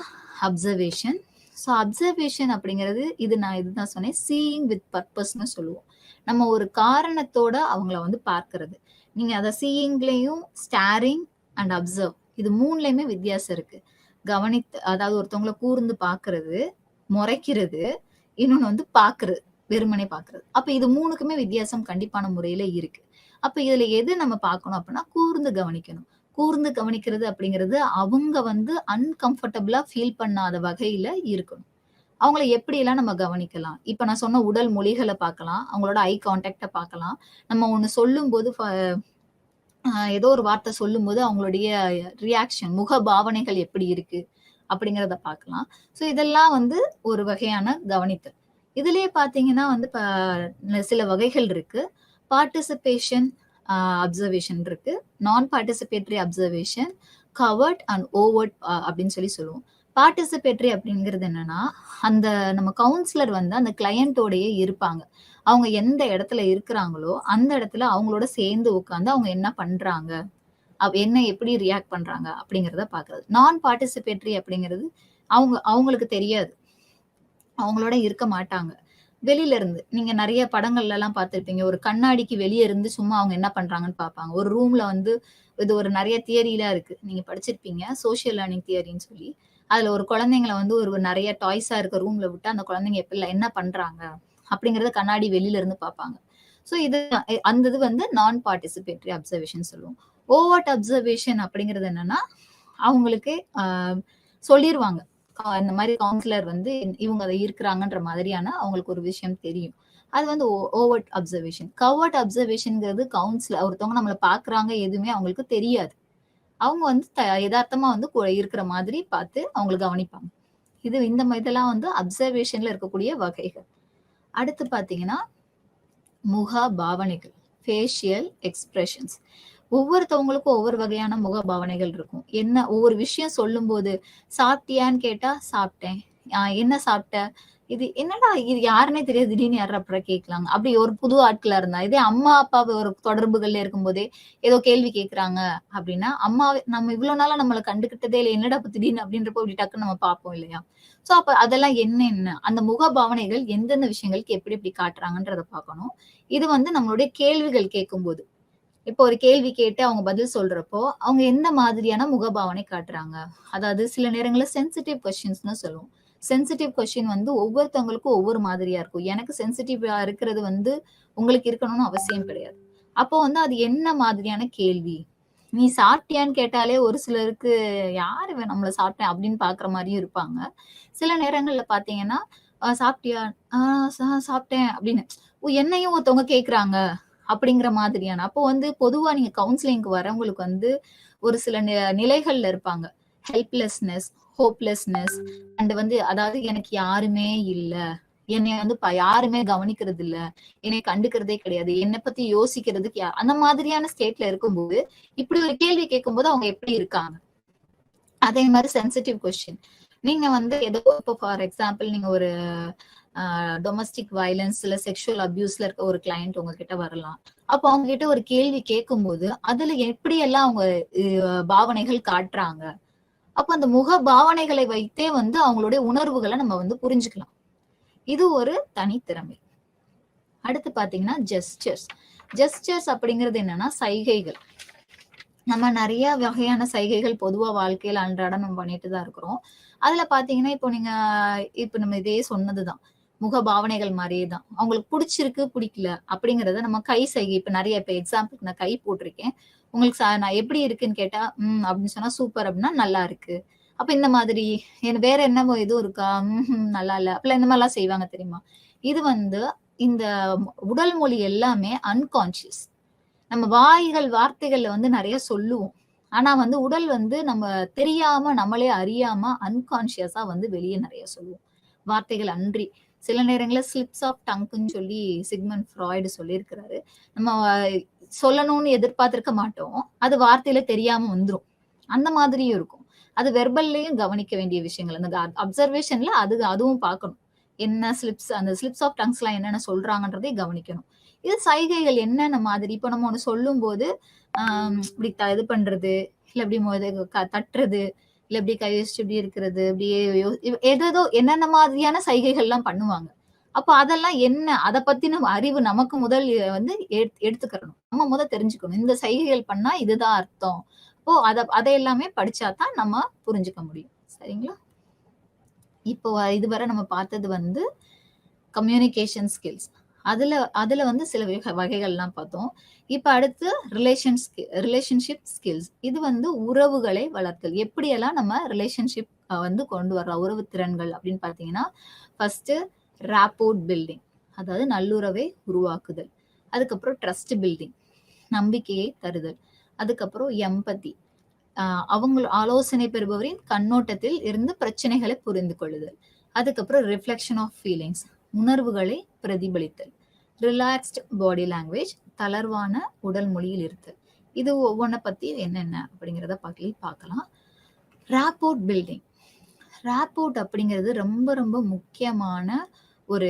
அப்சர்வேஷன். ஸோ அப்சர்வேஷன் அப்படிங்கிறது நான் இதுதான் சொன்னேன். சீயிங் வித் பர்ப்பஸ்ன்னு சொல்லுவோம். நம்ம ஒரு காரணத்தோட அவங்கள வந்து பார்க்கிறது. நீங்க அத சீயிங்லயும், ஸ்டாரிங் அண்ட் அப்சர்வ் இது 3லயுமே வித்தியாசம் இருக்கு. அதாவது ஒருத்தவங்கள கூர்ந்து பார்க்கிறது, முறைக்கிறது, இன்னொன்னு வந்து பார்க்கிறது. வெறுமனே பார்க்கிறது. அப்ப இது 3க்குமே வித்தியாசம் கண்டிப்பான முறையில இருக்கு. அப்ப இதுல எது நம்ம பார்க்கணும் அப்படின்னா, கூர்ந்து கவனிக்கணும். கூர்ந்து கவனிக்கிறது அப்படிங்கிறது அவங்க வந்து அன்கம்ஃபர்டபுளா ஃபீல் பண்ணாத வகையில இருக்கணும். அவங்கள எப்படியெல்லாம் நம்ம கவனிக்கலாம்? இப்ப நான் சொன்ன உடல் மொழிகள பார்க்கலாம். அவங்களோட ஐ கான்டாக்ட்ட பார்க்கலாம். நம்ம ஒண்ணு சொல்லும்போது ஏதோ ஒரு வார்த்தை சொல்லும்போது அவங்களுடைய ரியாக்ஷன், முக பாவனைகள் எப்படி இருக்கு? அப்படிங்கிறத பார்க்கலாம். ஸோ இதெல்லாம் வந்து ஒரு வகையான கவனித்தல். இதுலயே பார்த்தீங்கன்னா வந்து சில வகைகள் இருக்கு. பார்ட்டிசிபேஷன் அப்சர்வேஷன் இருக்கு. நான் participatory observation, covert and overt அப்படின்னு சொல்லுவோம். பார்ட்டிசிபேட்டரி அப்படிங்கிறது என்னன்னா, அந்த நம்ம கவுன்சிலர் வந்து அந்த கிளையண்டோடயே இருப்பாங்க. அவங்க எந்த இடத்துல இருக்கிறாங்களோ, அந்த இடத்துல அவங்களோட சேர்ந்து உட்கார்ந்து அவங்க என்ன பண்றாங்க? என்ன எப்படி ரியாக்ட் பண்றாங்க? அப்படிங்கிறத பார்க்கிறது. நான் பார்ட்டிசிபேட்டரி அப்படிங்கிறது அவங்களுக்கு தெரியாது. அவங்களோட இருக்க மாட்டாங்க. வெளியில இருந்து நீங்க நெறைய படங்கள்ல எல்லாம் பார்த்திருப்பீங்க. ஒரு கண்ணாடிக்கு வெளிய இருந்து சும்மா அவங்க என்ன பண்றாங்கன்னு பார்ப்பாங்க. ஒரு ரூம்ல வந்து இது ஒரு நெறைய தியரிலாம் இருக்கு. நீங்க படிச்சிருப்பீங்க. சோசியல் லேர்னிங் தியரின்னு சொல்லி. அதுல ஒரு குழந்தைங்கள வந்து ஒரு நெறைய டாய்ஸா இருக்க ரூம்ல விட்டு அந்த குழந்தைங்க என்ன பண்றாங்க? அப்படிங்கிறத கண்ணாடி வெளியில இருந்து பார்ப்பாங்க. ஸோ அந்த இது வந்து நான் பார்ட்டிசிபேட்டரி அப்சர்வேஷன் சொல்லுவோம். ஓவர்ட் அப்சர்வேஷன் அப்படிங்கிறது என்னன்னா, அவங்களுக்கு சொல்லிருவாங்க. இந்த மாதிரி கவுன்சிலர் வந்து இவங்க அதை இருக்கிறாங்கன்ற மாதிரியான அவங்களுக்கு ஒரு விஷயம் தெரியும். அது வந்து ஓவர்ட் அப்சர்வேஷன். கவர்ட் அப்சர்வேஷன்ங்கிறது கவுன்சிலர் ஒருத்தவங்க நம்மள பார்க்குறாங்க எதுவுமே அவங்களுக்கு தெரியாது. அவங்க வந்து யதார்த்தமா வந்து இருக்கிற மாதிரி பார்த்து அவங்கள கவனிப்பாங்க. இந்த இதெல்லாம் வந்து அப்சர்வேஷன்ல இருக்கக்கூடிய வகைகள். அடுத்து பார்த்தீங்கன்னா, முக பாவனைகள், ஃபேஷியல் எக்ஸ்பிரஷன்ஸ். ஒவ்வொருத்தவங்களுக்கும் ஒவ்வொரு வகையான முக பாவனைகள் இருக்கும். ஒவ்வொரு விஷயம் சொல்லும்போது, சாப்பிட்டியான்னு கேட்டா, சாப்பிட்டேன். என்ன சாப்பிட்ட? இது என்னடா இது யாருன்னே தெரியாது. திடீர்னு யாரா அப்புறம் கேட்கலாங்க. அப்படி ஒரு புது ஆட்களா இருந்தா, இதே அம்மா, அப்பா ஒரு தொடர்புகள்ல இருக்கும்போதே ஏதோ கேள்வி கேட்கறாங்க அப்படின்னா, நம்ம இவ்வளவு நாளா நம்மள கண்டுக்கிட்டதே இல்ல. என்னடா இப்ப திடீர்னு அப்படின்றப்போ இப்படி டக்குன்னு நம்ம பார்ப்போம் இல்லையா? சோ அப்ப அதெல்லாம் என்ன? அந்த முக பாவனைகள் எந்தெந்த விஷயங்களுக்கு எப்படி எப்படி காட்டுறாங்கன்றத பார்க்கணும். இது வந்து நம்மளுடைய கேள்விகள் கேட்கும்போது. இப்போ ஒரு கேள்வி கேட்டு அவங்க பதில் சொல்றப்போ, அவங்க எந்த மாதிரியான முகபாவனை காட்டுறாங்க? அதாவது சில நேரங்கள்ல சென்சிட்டிவ் கொஸ்டின்ஸ்ன்னு சொல்லுவோம். சென்சிட்டிவ் கொஸ்டின் வந்து ஒவ்வொருத்தவங்களுக்கும் ஒவ்வொரு மாதிரியா இருக்கும். எனக்கு சென்சிட்டிவா இருக்கிறது வந்து உங்களுக்கு இருக்கணும்னு அவசியம் கிடையாது. அப்போ வந்து அது என்ன மாதிரியான கேள்வி? நீ சாப்பிட்டியான்னு கேட்டாலே ஒரு சிலருக்கு யாரு நம்மள சாப்பிட்டேன் அப்படின்னு பார்க்குற மாரியும் இருப்பாங்க. சில நேரங்கள்ல பார்த்தீங்கன்னா, சாப்பிட்டியா? ஆ சாப்பிட்டேன் அப்படின்னு. என்னையும் ஒருத்தவங்க கேட்குறாங்க. அப்படிங்கிற மாதிரியான அப்போ வந்து பொதுவா நீங்க கவுன்சிலிங்க்கு வரவங்களுக்கு வந்து ஒரு சில நிலைகள்ல இருப்பாங்க. ஹெல்ப்லெஸ்னஸ், ஹோப்லெஸ்னஸ் அண்ட் வந்து அதாவது எனக்கு யாருமே இல்ல. என்னைய வந்து யாருமே கவனிக்கிறது இல்ல. என்னைய கண்டுக்கிறதே கிடையாது. என்னை பத்தி யோசிக்கிறதுக்கு அந்த மாதிரியான ஸ்டேட்ல இருக்கும்போது, இப்படி ஒரு கேள்வி கேட்கும்போது அவங்க எப்படி இருக்காங்க? அதே மாதிரி சென்சிட்டிவ் கொஸ்டின். நீங்க வந்து ஏதோ இப்போ ஃபார் எக்ஸாம்பிள் நீங்க ஒரு டொமஸ்டிக் வயலன்ஸ் இல்ல செக்ஷுவல் அபியூஸ்ல இருக்க ஒரு கிளையண்ட் உங்ககிட்ட வரலாம். அப்போ அவங்க கிட்ட ஒரு கேள்வி கேட்கும்போது அதுல எப்படி எல்லாம் அவங்க பாவனைகள் காட்டுறாங்க. அப்ப அந்த முக பாவனைகளை வைத்தே வந்து அவங்களுடைய உணர்வுகளை நம்ம வந்து புரிஞ்சுக்கலாம். இது ஒரு தனித்திறமை. அடுத்து பாத்தீங்கன்னா ஜெஸ்டர்ஸ். ஜெஸ்டர்ஸ் அப்படிங்கிறது என்னன்னா சைகைகள். நம்ம நிறைய வகையான சைகைகள் பொதுவா வாழ்க்கையில அன்றாடம் நம்ம பண்ணிட்டு தான் இருக்கிறோம். அதுல பாத்தீங்கன்னா இப்போ நம்ம இதே சொன்னதுதான் முக பாவனைகள் மாதிரியே தான். அவங்களுக்கு பிடிச்சிருக்கு பிடிக்கல அப்படிங்கறத நம்ம கை சைகை இப்ப நிறைய இப்ப எக்ஸாம்பிளுக்கு நான் கை போட்டிருக்கேன். உங்களுக்கு நான் எப்படி இருக்குன்னு கேட்டா அப்படின்னு சொன்னா சூப்பர் அப்படின்னா நல்லா இருக்கு. அப்ப இந்த மாதிரி வேற என்னமோ எதுவும் இருக்கா? நல்லா இல்ல. அப்பலாம் இந்த மாரிலாம் செய்வாங்க தெரியுமா? இது வந்து இந்த உடல் மொழி எல்லாமே அன்கான்ஷியஸ். நம்ம வார்த்தைகள்ல வந்து நெறைய சொல்லுவோம். ஆனா வந்து உடல் வந்து நம்ம தெரியாம, நம்மளே அறியாம அன்கான்ஷியஸா வந்து வெளிய நெறைய சொல்லுவோம். வார்த்தைகள் அன்றி. சில நேரங்கள்ல ஸ்லிப்ஸ் ஆஃப் டங்க்ன்னு சொல்லி சிக்மண்ட் ஃப்ராய்டு சொல்லியிருக்கிறாரு. நம்ம சொல்லணும்னு எதிர்பார்த்திருக்க மாட்டோம். அது வார்த்தையில தெரியாம வந்துரும். அந்த மாதிரியும் இருக்கும். அது வெர்பல்லயும் கவனிக்க வேண்டிய விஷயங்கள். அந்த அப்சர்வேஷன்ல அதுவும் பார்க்கணும். என்ன அந்த ஸ்லிப்ஸ் ஆஃப் டங்ஸ்லாம் என்னென்ன சொல்றாங்கன்றதையும் கவனிக்கணும். இது சைகைகள் என்னென்ன மாதிரி இப்ப நம்ம ஒண்ணு சொல்லும்போது இப்படி இது பண்றது, இல்ல இப்படி தட்டுறது, இல்ல இப்படி கை வச்சுட்டு இப்படி இருக்கிறது, இப்படியே ஏதேதோ என்னென்ன மாதிரியான சைகைகள்லாம் பண்ணுவாங்க. அப்ப அதெல்லாம் என்ன? அத பத்தின அறிவு நமக்கு முதல் வந்து எடுத்துக்கிறணும். நம்ம தெரிஞ்சுக்கணும். இந்த சைகைகள் பண்ணா இதுதான் அர்த்தம். அத எல்லாமே படிச்சா தான் நம்ம புரிஞ்சுக்க முடியும். சரிங்களா? இப்போ இதுவரை நம்ம பார்த்தது வந்து கம்யூனிகேஷன் ஸ்கில்ஸ். அதுல வந்து சில வகைகள்லாம் பார்த்தோம். இப்ப அடுத்து ரிலேஷன்ஷிப் ஸ்கில்ஸ். இது வந்து உறவுகளை வளர்த்தல். எப்படியெல்லாம் நம்ம ரிலேஷன்ஷிப் வந்து கொண்டு வரலாம், உறவு திறன்கள் அப்படின்னு பார்த்தீங்கன்னா, ஃபர்ஸ்ட் ராப்போர்ட் பில்டிங், அதாவது நல்லுறவை உருவாக்குதல். அதுக்கப்புறம் ட்ரஸ்ட் பில்டிங், நம்பிக்கையை தருதல். அதுக்கப்புறம் எம்பதி, ஆலோசனை பெறுபவரின் கண்ணோட்டத்தில் இருந்து பிரச்சனைகளை புரிந்து கொள்ளுதல். அதுக்கப்புறம் ரிஃப்ளெக்ஷன் ஆஃப் ஃபீலிங்ஸ், உணர்வுகளை பிரதிபலித்தல். ரிலாக்ஸ்ட் பாடி லாங்குவேஜ், தளர்வான உடல் மொழியில் இருத்தல். இது ஒவ்வொன்றை பத்தி என்னென்ன அப்படிங்கிறத பார்க்கலாம். ராப்போர்ட் பில்டிங். ராப்போர்ட் அப்படிங்கிறது ரொம்ப ரொம்ப முக்கியமான ஒரு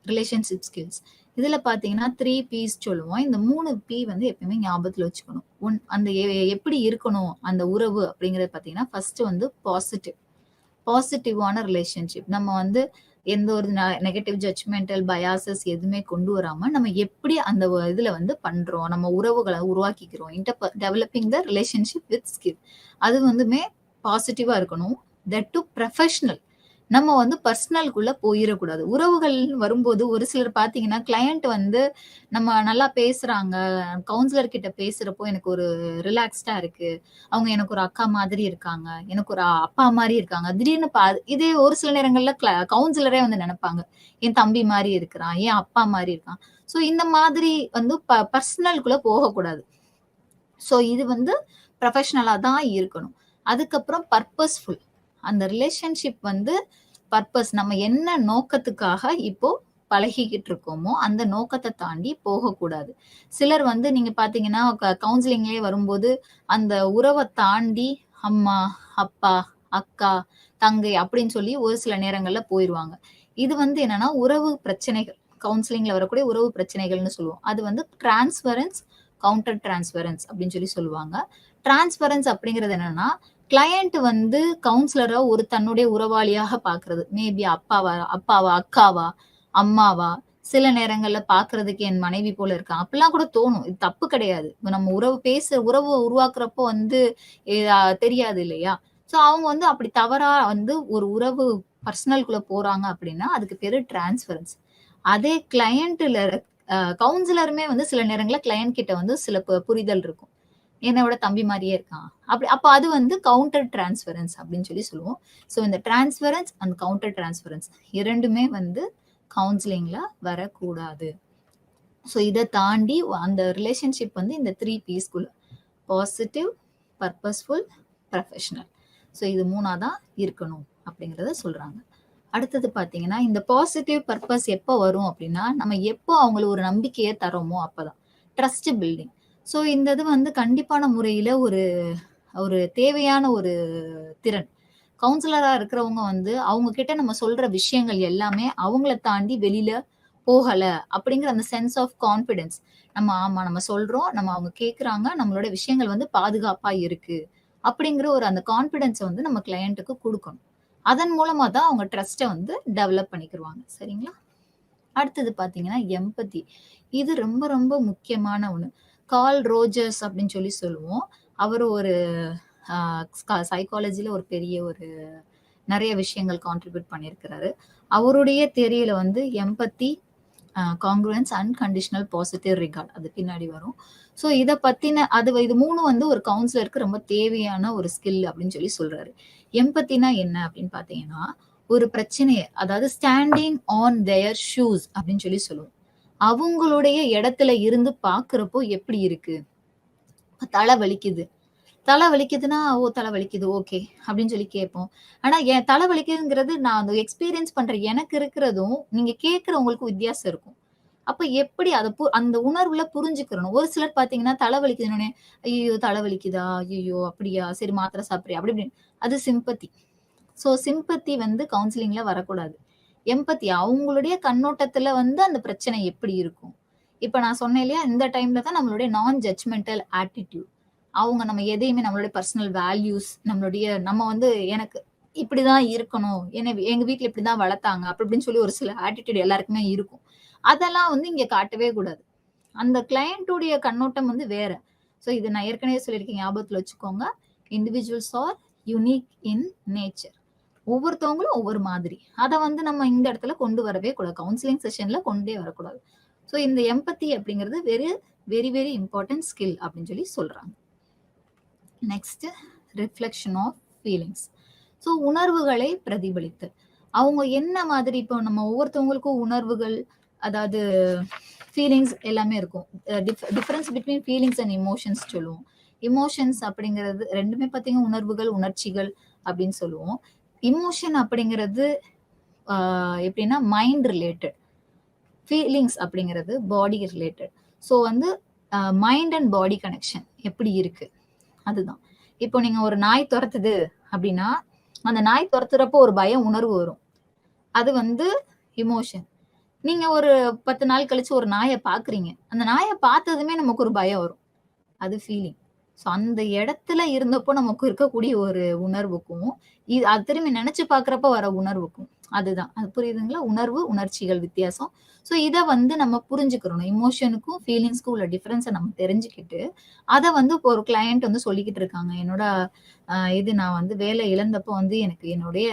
ரிலேஷன்ஷிப் ஸ்கில்ஸ். இதுல பாத்தீங்கன்னா 3 P's சொல்லுவோம். இந்த 3 P வந்து எப்பயுமே ஞாபகத்துல வச்சுக்கணும். அந்த எப்படி இருக்கணும் அந்த உறவு அப்படிங்கறது பாத்தீங்கன்னா, ஃபர்ஸ்ட் வந்து பாசிட்டிவான ரிலேஷன்ஷிப். நம்ம வந்து எந்த ஒரு நெகட்டிவ் ஜட்ஜ்மெண்டல் பயாசஸ் எதுவுமே கொண்டு வராம நம்ம எப்படி அந்த இதுல வந்து பண்றோம், நம்ம உறவுகளை உருவாக்கிக்கிறோம். Developing the relationship with skill. அது வந்துமே பாசிட்டிவா இருக்கணும். That to professional. நம்ம வந்து பர்சனலுக்குள்ள போயிடக்கூடாது. உறவுகள் வரும்போது ஒரு சிலர் பாத்தீங்கன்னா, கிளையண்ட் வந்து நம்ம நல்லா பேசுறாங்க, கவுன்சிலர் கிட்ட பேசுறப்போ எனக்கு ஒரு ரிலாக்ஸ்டா இருக்கு. அவங்க எனக்கு ஒரு அக்கா மாதிரி இருக்காங்க, எனக்கு ஒரு அப்பா மாதிரி இருக்காங்க. திடீர்னு இதே ஒரு சில நேரங்கள்ல கவுன்சிலரே வந்து நினைப்பாங்க, என் தம்பி மாதிரி இருக்கிறான், என் அப்பா மாதிரி இருக்கான். சோ இந்த மாதிரி வந்து பர்சனலுக்குள்ள போகக்கூடாது. சோ இது வந்து ப்ரொஃபஷனலா தான் இருக்கணும். அதுக்கப்புறம் பர்பஸ்ஃபுல். அந்த ரிலேஷன்ஷிப் வந்து பர்பஸ், நம்ம என்ன நோக்கத்துக்காக இப்போ பழகிக்கிட்டு இருக்கோமோ அந்த நோக்கத்தை தாண்டி போகக்கூடாது. சிலர் வந்து நீங்க பாத்தீங்கன்னா கவுன்சிலிங்லயே வரும்போது அந்த உறவை தாண்டி அம்மா, அப்பா, அக்கா, தங்கை அப்படின்னு சொல்லி ஒரு சில நேரங்கள்ல போயிருவாங்க. இது வந்து என்னன்னா உறவு பிரச்சனைகள். கவுன்சிலிங்ல வரக்கூடிய உறவு பிரச்சனைகள்னு சொல்லுவோம். அது வந்து டிரான்ஸ்பரன்ஸ், கவுண்டர் டிரான்ஸ்பரன்ஸ் அப்படின்னு சொல்லி சொல்லுவாங்க. டிரான்ஸ்பரன்ஸ் அப்படிங்கிறது என்னன்னா, கிளையண்ட் வந்து கவுன்சிலரா ஒரு தன்னுடைய உறவாளியாக பாக்குறது. மேபி அப்பாவா, அக்காவா, அம்மாவா, சில நேரங்கள்ல பாக்குறதுக்கு என் மனைவி போல இருக்கான். அப்படிலாம் கூட தோணும். இது தப்பு கிடையாது. நம்ம உறவு உருவாக்குறப்போ வந்து தெரியாது இல்லையா? சோ அவங்க வந்து அப்படி தவறா வந்து ஒரு உறவு பர்சனல்குள்ள போறாங்க அப்படின்னா அதுக்கு பேரு டிரான்ஸ்பரன்ஸ். அதே கிளையண்ட்ல கவுன்சிலருமே வந்து சில நேரங்கள்ல கிளையண்ட் கிட்ட வந்து சில புரிதல் இருக்கும். என்னோட தம்பி மாதிரியே இருக்கான். அப்ப அது வந்து கவுண்டர் டிரான்ஸ்பரன்ஸ் அப்படின்னு சொல்லி சொல்லுவோம். சோ இந்த டிரான்ஸ்பரன்ஸ் அண்ட் கவுண்டர் டிரான்ஸ்பரன்ஸ் இரண்டுமே வந்து கவுன்சிலிங்ல வரக்கூடாது. சோ இதை தாண்டி அந்த ரிலேஷன்ஷிப் வந்து இந்த 3 P's குள்ள பாசிட்டிவ், பர்பஸ்ஃபுல், ப்ரொஃபஷனல். சோ இது 3ஆ தான் இருக்கணும் அப்படிங்கறத சொல்றாங்க. அடுத்தது பாத்தீங்கன்னா, இந்த பாசிட்டிவ் பர்பஸ் எப்ப வரும் அப்படின்னா, நம்ம எப்போ அவங்களுக்கு ஒரு நம்பிக்கையை தரோமோ அப்பதான். Trust building. சோ இந்த இது வந்து கண்டிப்பான முறையில ஒரு தேவையான ஒரு திறன். கவுன்சிலரா இருக்கிறவங்க வந்து அவங்க கிட்ட நம்ம சொல்ற விஷயங்கள் எல்லாமே அவங்கள தாண்டி வெளியில போகல அப்படிங்கிற அந்த சென்ஸ் ஆஃப் கான்பிடன்ஸ். நம்ம சொல்றோம், அவங்க கேக்குறாங்க, நம்மளோட விஷயங்கள் வந்து பாதுகாப்பா இருக்கு அப்படிங்கிற ஒரு அந்த கான்பிடன்ஸை வந்து நம்ம கிளையண்ட்டுக்கு கொடுக்கணும். அதன் மூலமா தான் அவங்க ட்ரஸ்ட்டை வந்து டெவலப் பண்ணிக்கிருவாங்க. சரிங்களா? அடுத்தது பாத்தீங்கன்னா எம்பதி. இது ரொம்ப ரொம்ப முக்கியமான ஒண்ணு. கார்ல் ரோஜர்ஸ் அப்படின்னு சொல்லி சொல்லுவோம். அவரு ஒரு சைக்காலஜில ஒரு பெரிய நிறைய விஷயங்கள் கான்ட்ரிபியூட் பண்ணியிருக்கிறாரு. அவருடைய தியரியில வந்து எம்பத்தி, காங்க்ருவன்ஸ், அன்கண்டிஷனல் பாசிட்டிவ் ரிகார்ட் அது பின்னாடி வரும். ஸோ இத பத்தின இது 3 வந்து ஒரு கவுன்சிலருக்கு ரொம்ப தேவையான ஒரு ஸ்கில் அப்படின்னு சொல்லி சொல்றாரு. எம்பத்தினா என்ன அப்படின்னு பார்த்தீங்கன்னா, ஒரு பிரச்சனைய அதாவது ஸ்டாண்டிங் ஆன் தேர் ஷூஸ் அப்படின்னு சொல்லி சொல்லுவோம். அவங்களுடைய இடத்துல இருந்து பார்க்கிறப்போ எப்படி இருக்கு? தலை வலிக்குது. தலை வலிக்குதுன்னா, "ஓ! தலை வலிக்குது. ஓகே." அப்படின்னு சொல்லி கேட்போம். ஆனா, என் தலை வலிக்குதுங்கிறது நான் அந்த எக்ஸ்பீரியன்ஸ் பண்ற எனக்கு இருக்கிறதும், நீங்க கேட்கிறவங்களுக்கும் வித்தியாசம் இருக்கும். அப்ப எப்படி அத அந்த உணர்வுல புரிஞ்சுக்கிறணும். ஒரு சிலர் பார்த்தீங்கன்னா, தலை வலிக்குதுன்னோனே, "ஐய்யய்யோ! தலை வலிக்குதா? ஐய்யய்யோ! அப்படியா? சரி மாத்திரை சாப்பிடுறியா?" அப்படி இப்படின்னு. அது சிம்பத்தி. ஸோ சிம்பத்தி வந்து கவுன்சிலிங்ல வரக்கூடாது. எம்பத்தி அவங்களுடைய கண்ணோட்டத்துல வந்து அந்த பிரச்சனை எப்படி இருக்கும்? இப்ப நான் சொன்னேன் இல்லையா? இந்த டைம்ல தான் நம்மளுடைய நான் ஜட்ஜ்மென்டல் ஆட்டிட்யூட். அவங்க நம்ம எதையுமே நம்மளுடைய பர்சனல் வேல்யூஸ், நம்ம வந்து எனக்கு இப்படிதான் இருக்கணும். எங்க வீட்ல இப்படிதான் வளர்த்தாங்க. அப்படி இப்படின்னு சொல்லி ஒரு சில ஆட்டிட்யூட் எல்லாருக்குமே இருக்கும். அதெல்லாம் வந்து இங்க காட்டவே கூடாது. அந்த கிளையன்ட்டுடைய கண்ணோட்டம் வந்து வேற. ஸோ இது நான் ஏற்கனவே சொல்லியிருக்கேன். ஞாபகத்துல வச்சுக்கோங்க. Individuals R unique in nature. ஒவ்வொருத்தவங்களும் ஒவ்வொரு மாதிரி. அத வந்து நம்ம இந்த இடத்துல கொண்டு வரவே கூடாது. கவுன்சிலிங் செஷன்ல கொண்டே வரக்கூடாது. ஸோ இந்த எம்பத்தி அப்படிங்கிறது வெரி இம்பார்ட்டன்ட் ஸ்கில் அப்படின்னு சொல்லி சொல்றாங்க. Next reflection of feelings. So உணர்வுகளை பிரதிபலித்தல். அவங்க என்ன மாதிரி இப்போ நம்ம ஒவ்வொருத்தவங்களுக்கும் உணர்வுகள் அதாவது ஃபீலிங்ஸ் எல்லாமே இருக்கும். Difference between feelings and emotions சொல்லுவோம். எமோஷன்ஸ் அப்படிங்கிறது 2மே பார்த்தீங்கன்னா உணர்வுகள், உணர்ச்சிகள் அப்படின்னு சொல்லுவோம். எமோஷன் அப்படிங்கிறது எப்படின்னா மைண்ட் ரிலேட்டட். ஃபீலிங்ஸ் அப்படிங்கிறது பாடி ரிலேட்டட். ஸோ வந்து மைண்ட் அண்ட் பாடி கனெக்ஷன் எப்படி இருக்கு? அதுதான். இப்போ நீங்க ஒரு நாய் தொரத்துது அப்படின்னா, அந்த நாய் தொரத்துறப்போ ஒரு பய உணர்வு வரும். அது வந்து எமோஷன். நீங்க ஒரு 10 நாள் கழிச்சு ஒரு நாய பார்க்குறீங்க. அந்த நாய பார்த்ததுமே நமக்கு ஒரு பயம் வரும். அது ஃபீலிங். ஸோ அந்த இடத்துல இருந்தப்போ நமக்கு இருக்கக்கூடிய ஒரு உணர்வுக்கும், அது திரும்பி நெனச்சு பார்க்குறப்ப வர உணர்வுக்கும். அதுதான். அது புரியுதுங்களா? உணர்வு, உணர்ச்சிகள் வித்தியாசம். ஸோ இத வந்து நம்ம புரிஞ்சுக்கிறணும். எமோஷனுக்கும், ஃபீலிங்ஸ்க்கும் உள்ள டிஃபரன்ஸ நம்ம தெரிஞ்சுக்கிட்டு, அத வந்து இப்போ ஒரு கிளையண்ட் வந்து சொல்லிக்கிட்டு இருக்காங்க. என்னோட நான் வந்து வேலை இழந்தப்போ வந்து எனக்கு என்னுடைய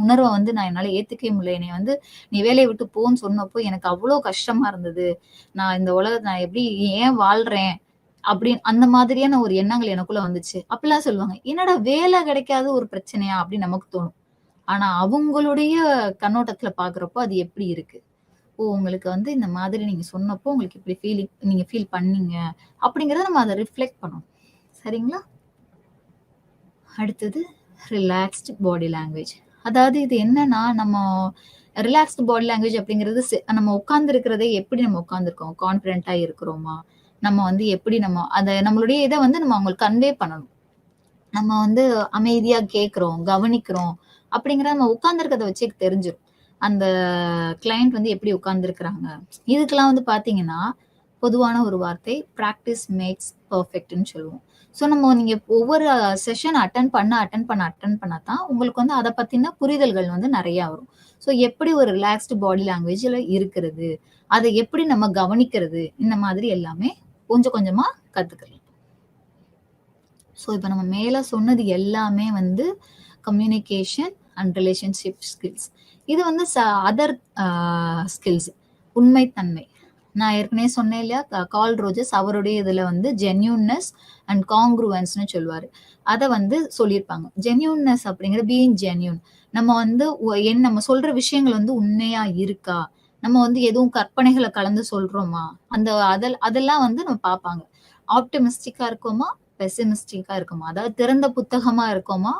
உணர்வ வந்து நான் என்னால ஏத்துக்கவே முடியல. என்னைய வந்து நீ வேலைய விட்டு போன்னு சொன்னப்போ எனக்கு அவ்ளோ கஷ்டமா இருந்தது. நான் இந்த உலகத்த நான் எப்படி ஏன் வாழ்றேன்? அந்த மாதிரியான ஒரு எண்ணங்கள் எனக்குள்ள வந்துச்சு. அப்பலாம் சொல்லுவாங்க. என்னடா வேலை கிடைக்காத ஒரு பிரச்சனையா? அப்படின்னு நமக்கு தோணும். ஆனா அவங்களுடைய கண்ணோட்டத்துல பார்க்குறப்போ அது எப்படி இருக்கு? ஓ! உங்களுக்கு வந்து இந்த மாதிரி நீங்க சொன்னப்போ உங்களுக்கு இப்படி நீங்க ஃபீல் பண்ணீங்க. அப்படிங்கிறத நம்ம அத ரிஃப்ளெக்ட் பண்ணணும். சரிங்களா? அடுத்தது ரிலாக்ஸ்டு பாடி லாங்குவேஜ். அதாவது இது என்னன்னா, நம்ம ரிலாக்ஸ்டு பாடி லாங்குவேஜ் அப்படிங்கிறது நம்ம உட்கார்ந்திருக்கிறதே எப்படி நம்ம உட்கார்ந்திருக்கோம்? கான்ஃபிடென்ட்டா இருக்கிறோமா? நம்ம வந்து எப்படி நம்மளுடைய இத வந்து நம்ம அவங்களுக்கு கன்வே பண்ணணும். நம்ம வந்து அமைதியா கேட்கிறோம், கவனிக்கிறோம் அப்படிங்கிறத நம்ம உட்கார்ந்திருக்கிறத வச்சே தெரிஞ்சிரும். அந்த கிளையண்ட் வந்து எப்படி உட்கார்ந்திருக்கிறாங்க. இதுக்கெல்லாம் வந்து பார்த்தீங்கன்னா, பொதுவான ஒரு வார்த்தை பிராக்டிஸ் மேக்ஸ் பெர்ஃபெக்ட்ன்னு சொல்லுவோம். ஸோ நீங்க ஒவ்வொரு செஷன் அட்டெண்ட் பண்ணா தான் உங்களுக்கு வந்து அத பத்தின புரிதல்கள் வந்து நெறையா வரும். ஸோ எப்படி ஒரு ரிலாக்ஸ்டு பாடி லாங்குவேஜ்ல இருக்கிறது, அத எப்படி நம்ம கவனிக்கிறது, இந்த மாதிரி எல்லாமே கொஞ்சம் கொஞ்சமா கத்துக்கலாம். ஸோ இப்ப நம்ம மேல சொன்னது எல்லாமே வந்து கம்யூனிகேஷன் அண்ட் ரிலேஷன்ஷிப் ஸ்கில்ஸ். இது வந்து அதர் ஸ்கில்ஸ். உண்மைத்தன்மை. நான் ஏற்கனவே சொன்னேன் இல்லையா? கார்ல் ரோஜர்ஸ் அவருடைய இதுல வந்து ஜென்யூன்னஸ் அண்ட் காங்க்ரூவன்ஸ்ன்னு சொல்லுவாரு. அத வந்து சொல்லியிருப்பாங்க. ஜென்யூன்னஸ் அப்படிங்கிறது பீயிங் ஜென்யூன். நம்ம வந்து நம்ம சொல்ற விஷயங்கள் வந்து உண்மையா இருக்கா? நம்ம வந்து எதுவும் கற்பனைகள கலந்து சொல்றோமா? அதெல்லாம் வந்து நம்ம பார்ப்பாங்க. ஆப்டிமிஸ்டிக்கா இருக்கோமா? பெசிமிஸ்டிக்கா இருக்கோமா? அதாவது திறந்த புத்தகமா இருக்கோமா?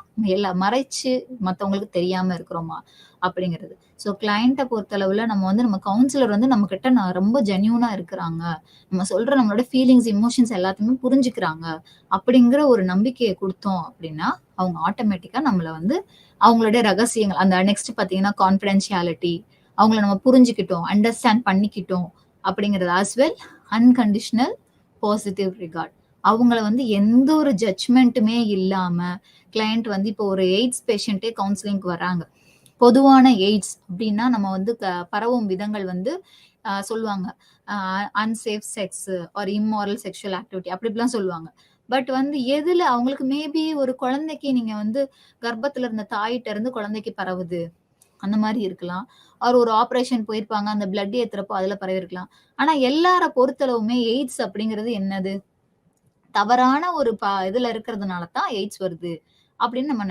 மறைச்சு மத்தவங்களுக்கு தெரியாம இருக்கிறோமா? அப்படிங்கிறது. ஸோ கிளையண்ட்ட பொறுத்தளவுல நம்ம கவுன்சிலர் வந்து நம்மகிட்ட ரொம்ப ஜென்யூனா இருக்கிறாங்க. நம்ம சொல்ற நம்மளோட ஃபீலிங்ஸ், எமோஷன்ஸ் எல்லாத்தையுமே புரிஞ்சுக்கிறாங்க. அப்படிங்கிற ஒரு நம்பிக்கைய குடுத்தோம் அப்படின்னா, அவங்க ஆட்டோமேட்டிக்கா நம்மள வந்து அவங்களுடைய ரகசியங்கள் அந்த நெக்ஸ்ட் பார்த்தீங்கன்னா கான்ஃபிடென்ஷியாலிட்டி அவங்கள நம்ம புரிஞ்சுக்கிட்டோம், அண்டர்ஸ்டாண்ட் பண்ணிக்கிட்டோம் அப்படிங்கிறது as well unconditional positive regard. அவங்கள வந்து எந்த ஒரு ஜட்ஜ்மென்ட்டுமே இல்லாம கிளையண்ட் வந்து இப்போ ஒரு எய்ட்ஸ் பேஷண்ட்டே கவுன்சிலிங்க்கு வராங்க. பொதுவான எய்ட்ஸ் அப்படின்னா நம்ம வந்து பரவும் விதங்கள் வந்து சொல்லுவாங்க. Unsafe sex or immoral sexual activity அப்படி இப்படிலாம் சொல்லுவாங்க. பட் வந்து எதுல அவங்களுக்கு மேபி ஒரு குழந்தைக்கு நீங்க வந்து கர்ப்பத்துல இருந்த தாயிட்ட இருந்து குழந்தைக்கு பரவுது. அந்த மாரி இருக்கலாம். ஒரு ஆப்பரேஷன் போயிருப்பாங்க. அந்த பிளட் ஏத்துறப்போ அதுல பரவியிருக்கலாம். ஆனா எல்லார பொறுத்தளவுமே எய்ட்ஸ் அப்படிங்கிறது என்னது? தவறான ஒரு இதுல இருக்கிறதுனாலதான் எய்ட்ஸ் வருது அப்படின்னு நம்ம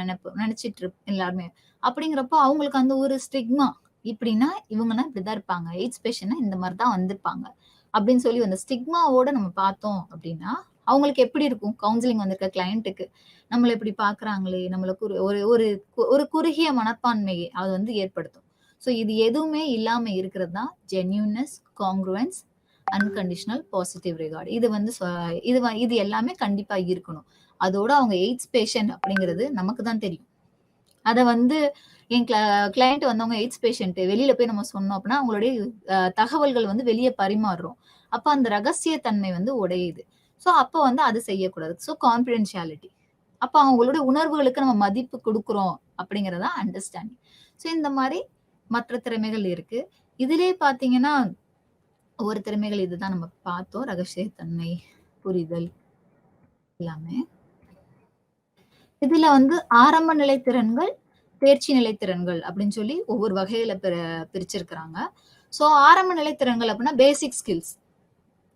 நினைச்சிட்டு எல்லாருமே. அப்படிங்கிறப்போ அவங்களுக்கு அந்த ஒரு ஸ்டிக்மா, இப்படின்னா இவங்கன்னா இப்படிதான் இருப்பாங்க, எய்ட்ஸ் பேஷண்ட்னா இந்த மாதிரிதான் வந்திருப்பாங்க அப்படின்னு சொல்லி அந்த ஸ்டிக்மாவோட நம்ம பார்த்தோம் அப்படின்னா அவங்களுக்கு எப்படி இருக்கும்? கவுன்சிலிங் வந்திருக்க கிளையண்ட்டுக்கு நம்மள இப்படி பாக்குறாங்களே, நம்மளுக்கு ஒரு ஒரு ஒரு குறுகிய மனப்பான்மையை அது வந்து ஏற்படுத்தும். ஸோ இது எதுவுமே இல்லாம இருக்கிறது தான் genuineness, congruence, unconditional positive regard. இது வந்து இது எல்லாமே கண்டிப்பா இருக்கணும். அதோட அவங்க எய்ட்ஸ் பேஷண்ட் அப்படிங்கிறது நமக்கு தான் தெரியும். அத வந்து என் கிளையண்ட் வந்தவங்க எய்ட்ஸ் பேஷண்ட் வெளியில போய் நம்ம சொன்னோம் அப்படின்னா அவங்களுடைய தகவல்கள் வந்து வெளியே பரிமாறுறோம். அப்ப அந்த ரகசிய தன்மை வந்து உடையுது. ஸோ அப்ப வந்து அது செய்யக்கூடாது. ஸோ கான்பிடென்ஷியாலிட்டி. அப்ப அவங்களுடைய உணர்வுகளுக்கு நம்ம மதிப்பு கொடுக்குறோம் அப்படிங்கறதா அண்டர்ஸ்டாண்டிங். ஸோ இந்த மாதிரி மற்ற திறமைகள் இருக்கு. இதுலயே பாத்தீங்கன்னா ஒரு திறமைகள் இதுதான் நம்ம பார்த்தோம். ரகசியத்தன்மை, புரிதல் எல்லாமே. இதுல வந்து ஆரம்ப நிலை திறன்கள், தேர்ச்சி நிலை திறன்கள் அப்படின்னு சொல்லி ஒவ்வொரு வகையில பிரிச்சிருக்கிறாங்க. ஸோ ஆரம்ப நிலை திறன்கள் அப்படின்னா பேசிக் ஸ்கில்ஸ்.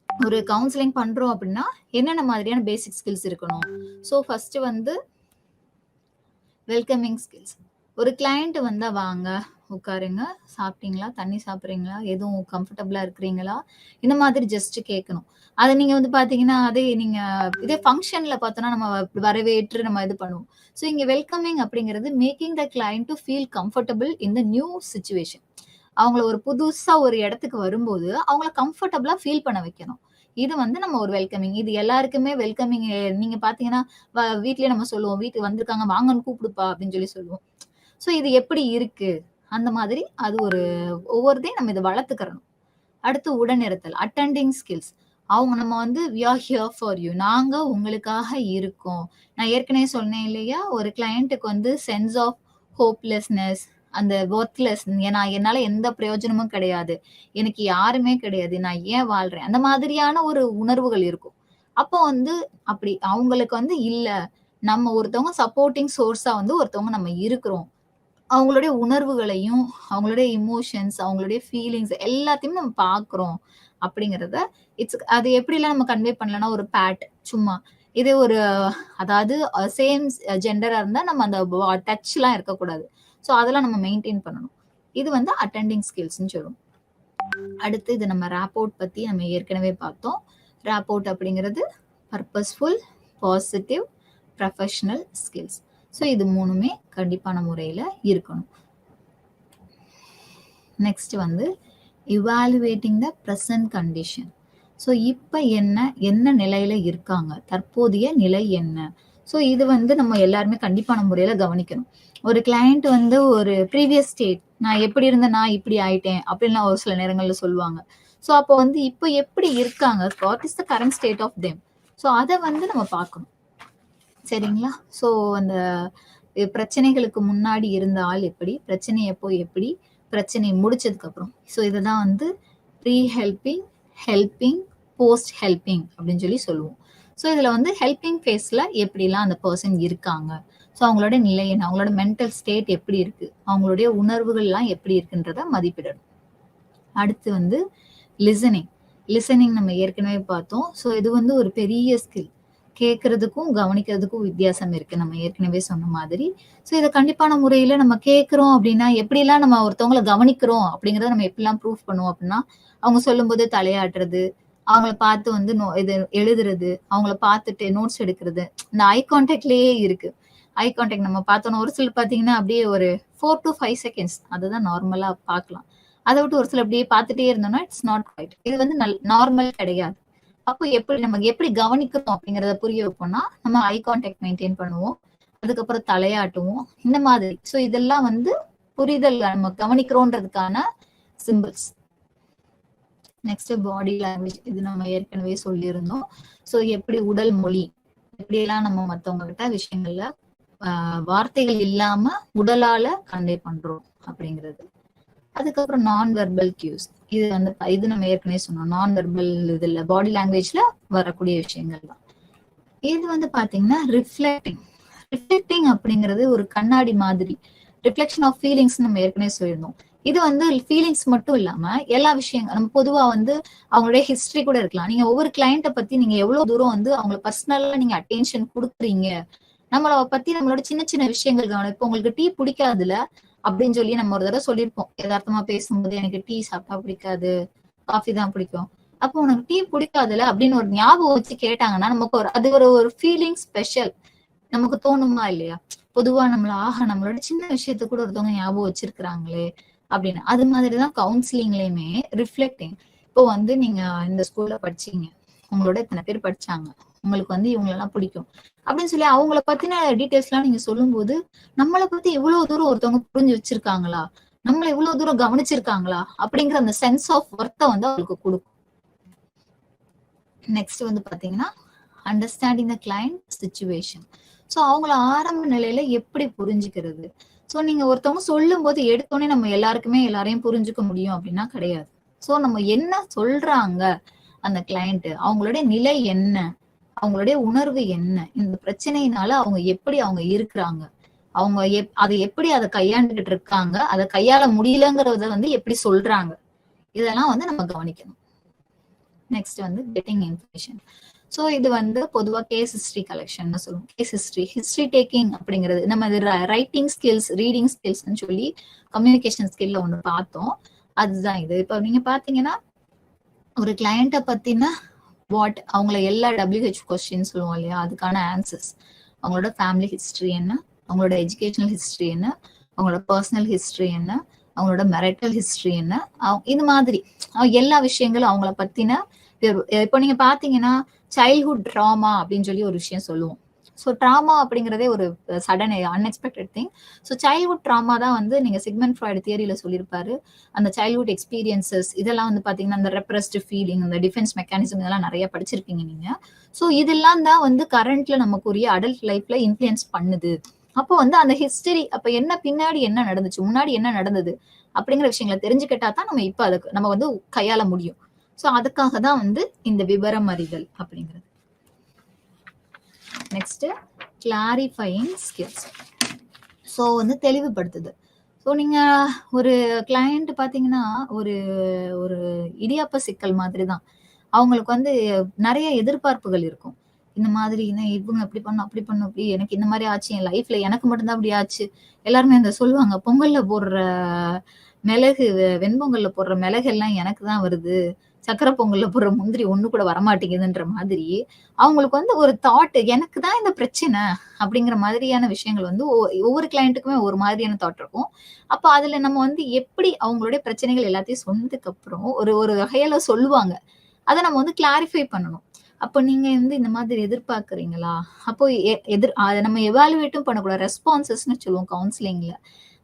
ஒரு கவுன்சிலிங் பண்றோம் அப்படின்னா என்னென்ன மாதிரியான பேசிக் ஸ்கில்ஸ் இருக்கணும்? ஸோ ஃபர்ஸ்ட் வந்து வெல்கமிங் ஸ்கில்ஸ். ஒரு கிளையண்ட் வந்தா வாங்க, உட்காருங்க, சாப்பிட்டீங்களா, தண்ணி சாப்பிட்றீங்களா, எதுவும் கம்ஃபர்டபுளா இருக்கிறீங்களா, இந்த மாதிரி ஜஸ்ட் கேட்கணும். அதை நீங்க வந்து பாத்தீங்கன்னா இதே ஃபங்க்ஷன்ல பார்த்தோம்னா நம்ம வரவேற்று நம்ம இது பண்ணுவோம். ஸோ இங்க வெல்கமிங் அப்படிங்கிறது making the client to feel comfortable in the new situation. அவங்கள ஒரு புதுசா ஒரு இடத்துக்கு வரும்போது அவங்கள கம்ஃபர்டபுளா ஃபீல் பண்ண வைக்கணும். இது வந்து நம்ம ஒரு வெல்கமிங். இது எல்லாருக்குமே வெல்கமிங். நீங்க பாத்தீங்கன்னா வீட்லயே நம்ம சொல்லுவோம், வீட்டுக்கு வந்திருக்காங்க வாங்கன்னு கூப்பிடுப்பா அப்படின்னு சொல்லி சொல்லுவோம். ஸோ இது எப்படி இருக்கு அந்த மாதிரி அது ஒரு ஒவ்வொருத்தையும் நம்ம இதை வளர்த்துக்கிறணும். அடுத்து உடனிருத்தல், அட்டெண்டிங் ஸ்கில்ஸ். அவங்க நம்ம வந்து we are here for you, நாங்க உங்களுக்காக இருக்கோம். நான் ஏற்கனவே சொன்னேன் இல்லையா, ஒரு கிளையண்ட்டுக்கு வந்து சென்ஸ் ஆஃப் ஹோப்லெஸ்னஸ், அந்த ஒர்த்லெஸ், என்னால எந்த பிரயோஜனமும் கிடையாது, எனக்கு யாருமே கிடையாது, நான் ஏன் வாழ்றேன், அந்த மாதிரியான ஒரு உணர்வுகள் இருக்கும். அப்போ வந்து அப்படி அவங்களுக்கு வந்து இல்ல, நம்ம ஒருத்தவங்க சப்போர்ட்டிங் சோர்ஸா வந்து ஒருத்தவங்க நம்ம இருக்கிறோம். அவங்களுடைய உணர்வுகளையும் அவங்களுடைய இமோஷன்ஸ், அவங்களுடைய ஃபீலிங்ஸ் எல்லாத்தையும் நம்ம பாக்குறோம் அப்படிங்கறத அது எப்படிலாம் நம்ம கன்வே பண்ணலன்னா ஒரு பேட் சும்மா இதே ஒரு அதாவது சேம் ஜெண்டரா இருந்தா நம்ம அந்த டச் எல்லாம் இருக்கக்கூடாது. ஸோ அதெல்லாம் நம்ம மெயின்டைன் பண்ணணும். இது வந்து அட்டெண்டிங் ஸ்கில்ஸ்ன்னு சொல்லுவோம். அடுத்து இது நம்ம ரேப்போர்ட் பத்தி நம்ம ஏற்கனவே பார்த்தோம். ரேப்போர்ட் அப்படிங்கிறது purposeful, positive, professional skills. So இது மூணுமே கண்டிப்பான முறையில இருக்கணும். நெக்ஸ்ட் வந்து evaluating the present condition. So இப்போ என்ன நிலையில இருக்காங்க, தற்போதைய நிலை என்ன. ஸோ இது வந்து நம்ம எல்லாருமே கண்டிப்பான முறையில கவனிக்கணும். ஒரு கிளையண்ட் வந்து ஒரு ப்ரீவியஸ் ஸ்டேட், நான் எப்படி இருந்தேன், நான் இப்படி ஆயிட்டேன் அப்படின்லாம் ஒரு சில நேரங்கள்ல சொல்லுவாங்க. ஸோ அப்போ வந்து இப்போ எப்படி இருக்காங்க, what is the current state of them. So அதை வந்து நம்ம பார்க்கணும். சரிங்களா? ஸோ அந்த பிரச்சனைகளுக்கு முன்னாடி இருந்த ஆள் எப்படி, பிரச்சனை எப்போ எப்படி, பிரச்சனை முடிச்சதுக்கு அப்புறம். ஸோ இதுதான் வந்து pre helping, helping, post helping அப்படின்னு சொல்லி சொல்லுவோம். ஸோ இதுல வந்து ஹெல்பிங் ஃபேஸ்ல எப்படிலாம் அந்த பர்சன் இருக்காங்க, ஸோ அவங்களோட நிலை என்ன, அவங்களோட மென்டல் ஸ்டேட் எப்படி இருக்கு, அவங்களுடைய உணர்வுகள்லாம் எப்படி இருக்குன்றத மதிப்பிடணும். அடுத்து வந்து லிசனிங். லிசனிங் நம்ம ஏற்கனவே பார்த்தோம். ஸோ இது வந்து ஒரு பெரிய ஸ்கில். கேட்கறதுக்கும் கவனிக்கிறதுக்கும் வித்தியாசம் இருக்கு, நம்ம ஏற்கனவே சொன்ன மாதிரி. ஸோ இதை கண்டிப்பான முறையில நம்ம கேட்கிறோம் அப்படின்னா எப்படிலாம் நம்ம ஒருத்தவங்களை கவனிக்கிறோம் அப்படிங்கறத நம்ம எப்படிலாம் ப்ரூஃப் பண்ணுவோம் அப்படின்னா, அவங்க சொல்லும் போது தலையாட்டுறது, அவங்கள பார்த்து வந்து இது எழுதுறது, அவங்கள பார்த்துட்டு நோட்ஸ் எடுக்கிறது, இந்த ஐ கான்டாக்ட்லயே இருக்கு. ஐ கான்டாக்ட் நம்ம பார்த்தோம்னா ஒரு சிலர் பாத்தீங்கன்னா அப்படியே ஒரு 4 to 5 seconds அதுதான் நார்மலா பார்க்கலாம். அதை விட்டு ஒரு சில அப்படியே பார்த்துட்டே இருந்தோம்னா இட்ஸ் நாட் ரைட். இது வந்து நார்மல் கிடையாது. அப்போ நம்ம எப்படி கவனிக்கிறோம் அப்படிங்கறத புரிய வைப்போம்னா நம்ம ஐ கான்டாக்ட் மெயின்டைன் பண்ணுவோம், அதுக்கப்புறம் தலையாட்டுவோம், இந்த மாதிரி. ஸோ இதெல்லாம் வந்து புரிதல், நம்ம கவனிக்கிறோன்றதுக்கான சிம்பிள்ஸ். Next body language. இது நம்ம ஏற்கனவே சொல்லியிருந்தோம். ஸோ எப்படி உடல் மொழி, எப்படியெல்லாம் நம்ம மற்றவங்க கிட்ட விஷயங்கள்ல வார்த்தைகள் இல்லாம உடலால கன்வே பண்றோம் அப்படிங்கிறது. அதுக்கப்புறம் நான் வெர்பல் கியூஸ். இது நம்ம ஏற்கனவே சொன்னோம். நான் வெர்பல் இதுல பாடி லாங்குவேஜ்ல வரக்கூடிய விஷயங்கள் தான். இது வந்து பாத்தீங்கன்னா ரிஃப்ளெக்டிங். ரிஃப்ளெக்டிங் அப்படிங்கிறது ஒரு கண்ணாடி மாதிரி, ரிஃப்ளெக்ஷன் ஆஃப் ஃபீலிங்ஸ் நம்ம ஏற்கனவே சொல்லியிருந்தோம். இது வந்து ஃபீலிங்ஸ் மட்டும் இல்லாம எல்லா விஷயங்கள் நம்ம பொதுவா வந்து அவங்களுடைய ஹிஸ்டரி கூட இருக்கலாம். நீங்க ஒவ்வொரு கிளையண்ட்டை பத்தி நீங்க எவ்வளவு தூரம் வந்து அவங்களை பர்சனலா நீங்க அட்டென்ஷன் கொடுக்குறீங்க, நம்மளை பத்தி நம்மளோட சின்ன சின்ன விஷயங்கள் கவனம். இப்போ உங்களுக்கு டீ பிடிக்காதுல அப்படின்னு சொல்லி நம்ம ஒரு தடவை சொல்லியிருப்போம் யதார்த்தமா பேசும்போது, எனக்கு டீ சாப்பிட்டா பிடிக்காது, காஃபி தான் பிடிக்கும். அப்போ உனக்கு டீ பிடிக்காதுல அப்படின்னு ஒரு ஞாபகம் வச்சு கேட்டாங்கன்னா நமக்கு ஒரு அது ஒரு ஃபீலிங் ஸ்பெஷல் நமக்கு தோணுமா இல்லையா? பொதுவா நம்மளோட சின்ன விஷயத்த கூட ஒருத்தவங்க ஞாபகம் வச்சிருக்கிறாங்களே அப்படின்னு. அது மாதிரிதான் கவுன்சிலிங்லயுமே ரிஃப்ளெக்டிங். இப்போ வந்து நீங்க இந்த ஸ்கூல்ல படிச்சீங்க, உங்களோட இத்தனை பேர் படிச்சாங்க, உங்களுக்கு வந்து இவங்களெல்லாம் பிடிக்கும் அப்படின்னு சொல்லி அவங்கள பத்தின டீட்டெயில்ஸ் எல்லாம் நீங்க சொல்லும் போது, நம்மளை பத்தி இவ்வளவு தூரம் ஒருத்தவங்க புரிஞ்சு வச்சிருக்காங்களா, நம்மள இவ்வளவு தூரம் கவனிச்சிருக்காங்களா அப்படிங்கிற அந்த சென்ஸ் ஆஃப் ஒர்த்தை வந்து அவங்களுக்கு கொடுக்கும். நெக்ஸ்ட் வந்து பாத்தீங்கன்னா understanding the client situation. So அவங்கள ஆரம்ப நிலையில எப்படி புரிஞ்சுக்கிறது. ஸோ நீங்க ஒருத்தவங்க சொல்லும் போது எடுத்தோடனே நம்ம எல்லாருக்குமே எல்லாரையும் புரிஞ்சுக்க முடியும் அப்படின்னா கிடையாது. ஸோ நம்ம என்ன சொல்றாங்க அந்த கிளையண்ட், அவங்களுடைய நிலை என்ன, அவங்களுடைய உணர்வு என்ன, இந்த பிரச்சனையினால அவங்க எப்படி அவங்க இருக்கிறாங்க, அவங்க அதை கையாண்டுகிட்டு இருக்காங்க, அதை கையாள முடியலங்கிறத வந்து எப்படி சொல்றாங்க, இதெல்லாம் வந்து நம்ம கவனிக்கணும். நெக்ஸ்ட் வந்து கெட்டிங் இன்ஃபர்மேஷன். ஸோ இது வந்து பொதுவா கேஸ் ஹிஸ்டரி கலெக்ஷன் சொல்லுவோம். கேஸ் ஹிஸ்டரி டேக்கிங் அப்படிங்கிறது நம்ம இது ரைட்டிங் ஸ்கில்ஸ், ரீடிங் ஸ்கில்ஸ்ன்னு சொல்லி கம்யூனிகேஷன் ஸ்கில்ல ஒண்ணு பார்த்தோம். அதுதான் இது. இப்போ நீங்க பாத்தீங்கன்னா ஒரு கிளையண்ட்டை பத்தின அவங்கள எல்லா WH கொஸ்டின் சொல்லுவோம் இல்லையா, அதுக்கான ஆன்சர்ஸ், அவங்களோட ஃபேமிலி ஹிஸ்டரி என்ன, அவங்களோட எஜுகேஷனல் ஹிஸ்டரி என்ன, அவங்களோட பர்சனல் ஹிஸ்டரி என்ன, அவங்களோட மெரிட்டல் ஹிஸ்டரி என்ன, இது மாதிரி எல்லா விஷயங்களும் அவங்கள பத்தின. இப்போ நீங்க பாத்தீங்கன்னா சைல்ட்ஹுட் ட்ராமா அப்படின்னு சொல்லி ஒரு விஷயம் சொல்லுவோம். ஸோ ட்ராமா அப்படிங்கிறதே ஒரு sudden unexpected thing. So childhood drama தான் வந்து நீங்க சிக்மெண்ட் ஃப்ராய்டு தியரியில சொல்லியிருப்பாரு. அந்த சைல்ட்ஹுட் எக்ஸ்பீரியன்சஸ் இதெல்லாம் வந்து பாத்தீங்கன்னா அந்த ரெப்ரஸ்டு ஃபீலிங், அந்த டிஃபென்ஸ் மெக்கானிசம் இதெல்லாம் நிறைய படிச்சிருப்பீங்க நீங்க. ஸோ இதெல்லாம் தான் வந்து கரண்ட்ல நமக்குரிய அடல்ட் லைஃப்ல இன்ஃப்ளூயன்ஸ் பண்ணுது. அப்போ வந்து அந்த ஹிஸ்டரி, அப்ப என்ன பின்னாடி என்ன நடந்துச்சு, முன்னாடி என்ன நடந்தது அப்படிங்கிற விஷயங்களை தெரிஞ்சுக்கிட்டா தான் நம்ம இப்ப அதுக்கு நம்ம வந்து கையாள முடியும். ஸோ அதுக்காக தான் வந்து இந்த விவரம் அறிதல் அப்படிங்கிறது. Next கிளாரிஃபையிங் skills. ஸோ வந்து தெளிவுபடுத்துது. ஸோ நீங்க ஒரு கிளையண்ட் பாத்தீங்கன்னா ஒரு ஒரு இடியாப்ப சிக்கல் மாதிரி தான். அவங்களுக்கு வந்து நிறைய எதிர்பார்ப்புகள் இருக்கும். இந்த மாதிரி இவங்க அப்படி பண்ணும் அப்படி பண்ணும், அப்படி எனக்கு இந்த மாதிரி ஆச்சு, என் லைஃப்ல எனக்கு மட்டும்தான் அப்படி ஆச்சு. எல்லாருமே அந்த சொல்லுவாங்க, பொங்கல்ல போடுற மிளகு, வெண்பொங்கல்ல போடுற மிளகு எல்லாம் எனக்கு தான் வருது, சக்கரை பொங்கல்ல போடுற முந்திரி ஒண்ணு கூட வரமாட்டேங்குதுன்ற மாதிரி அவங்களுக்கு வந்து ஒரு தாட், எனக்கு தான் இந்த பிரச்சனை அப்படிங்கிற மாதிரியான விஷயங்கள் வந்து ஒவ்வொரு கிளையண்ட்டுக்குமே ஒரு மாதிரியான தாட் இருக்கும். அப்ப அதுல நம்ம வந்து எப்படி அவங்களுடைய பிரச்சனைகள் எல்லாத்தையும் சொன்னதுக்கு அப்புறம் ஒரு வகையில சொல்லுவாங்க, அதை நம்ம வந்து கிளாரிஃபை பண்ணணும். அப்போ நீங்க வந்து இந்த மாதிரி எதிர்பார்க்கறீங்களா, அப்போ அதை நம்ம எவாலுவேட்டும் பண்ணக்கூடாது. ரெஸ்பான்சஸ்ன்னு சொல்லுவோம் கவுன்சிலிங்ல.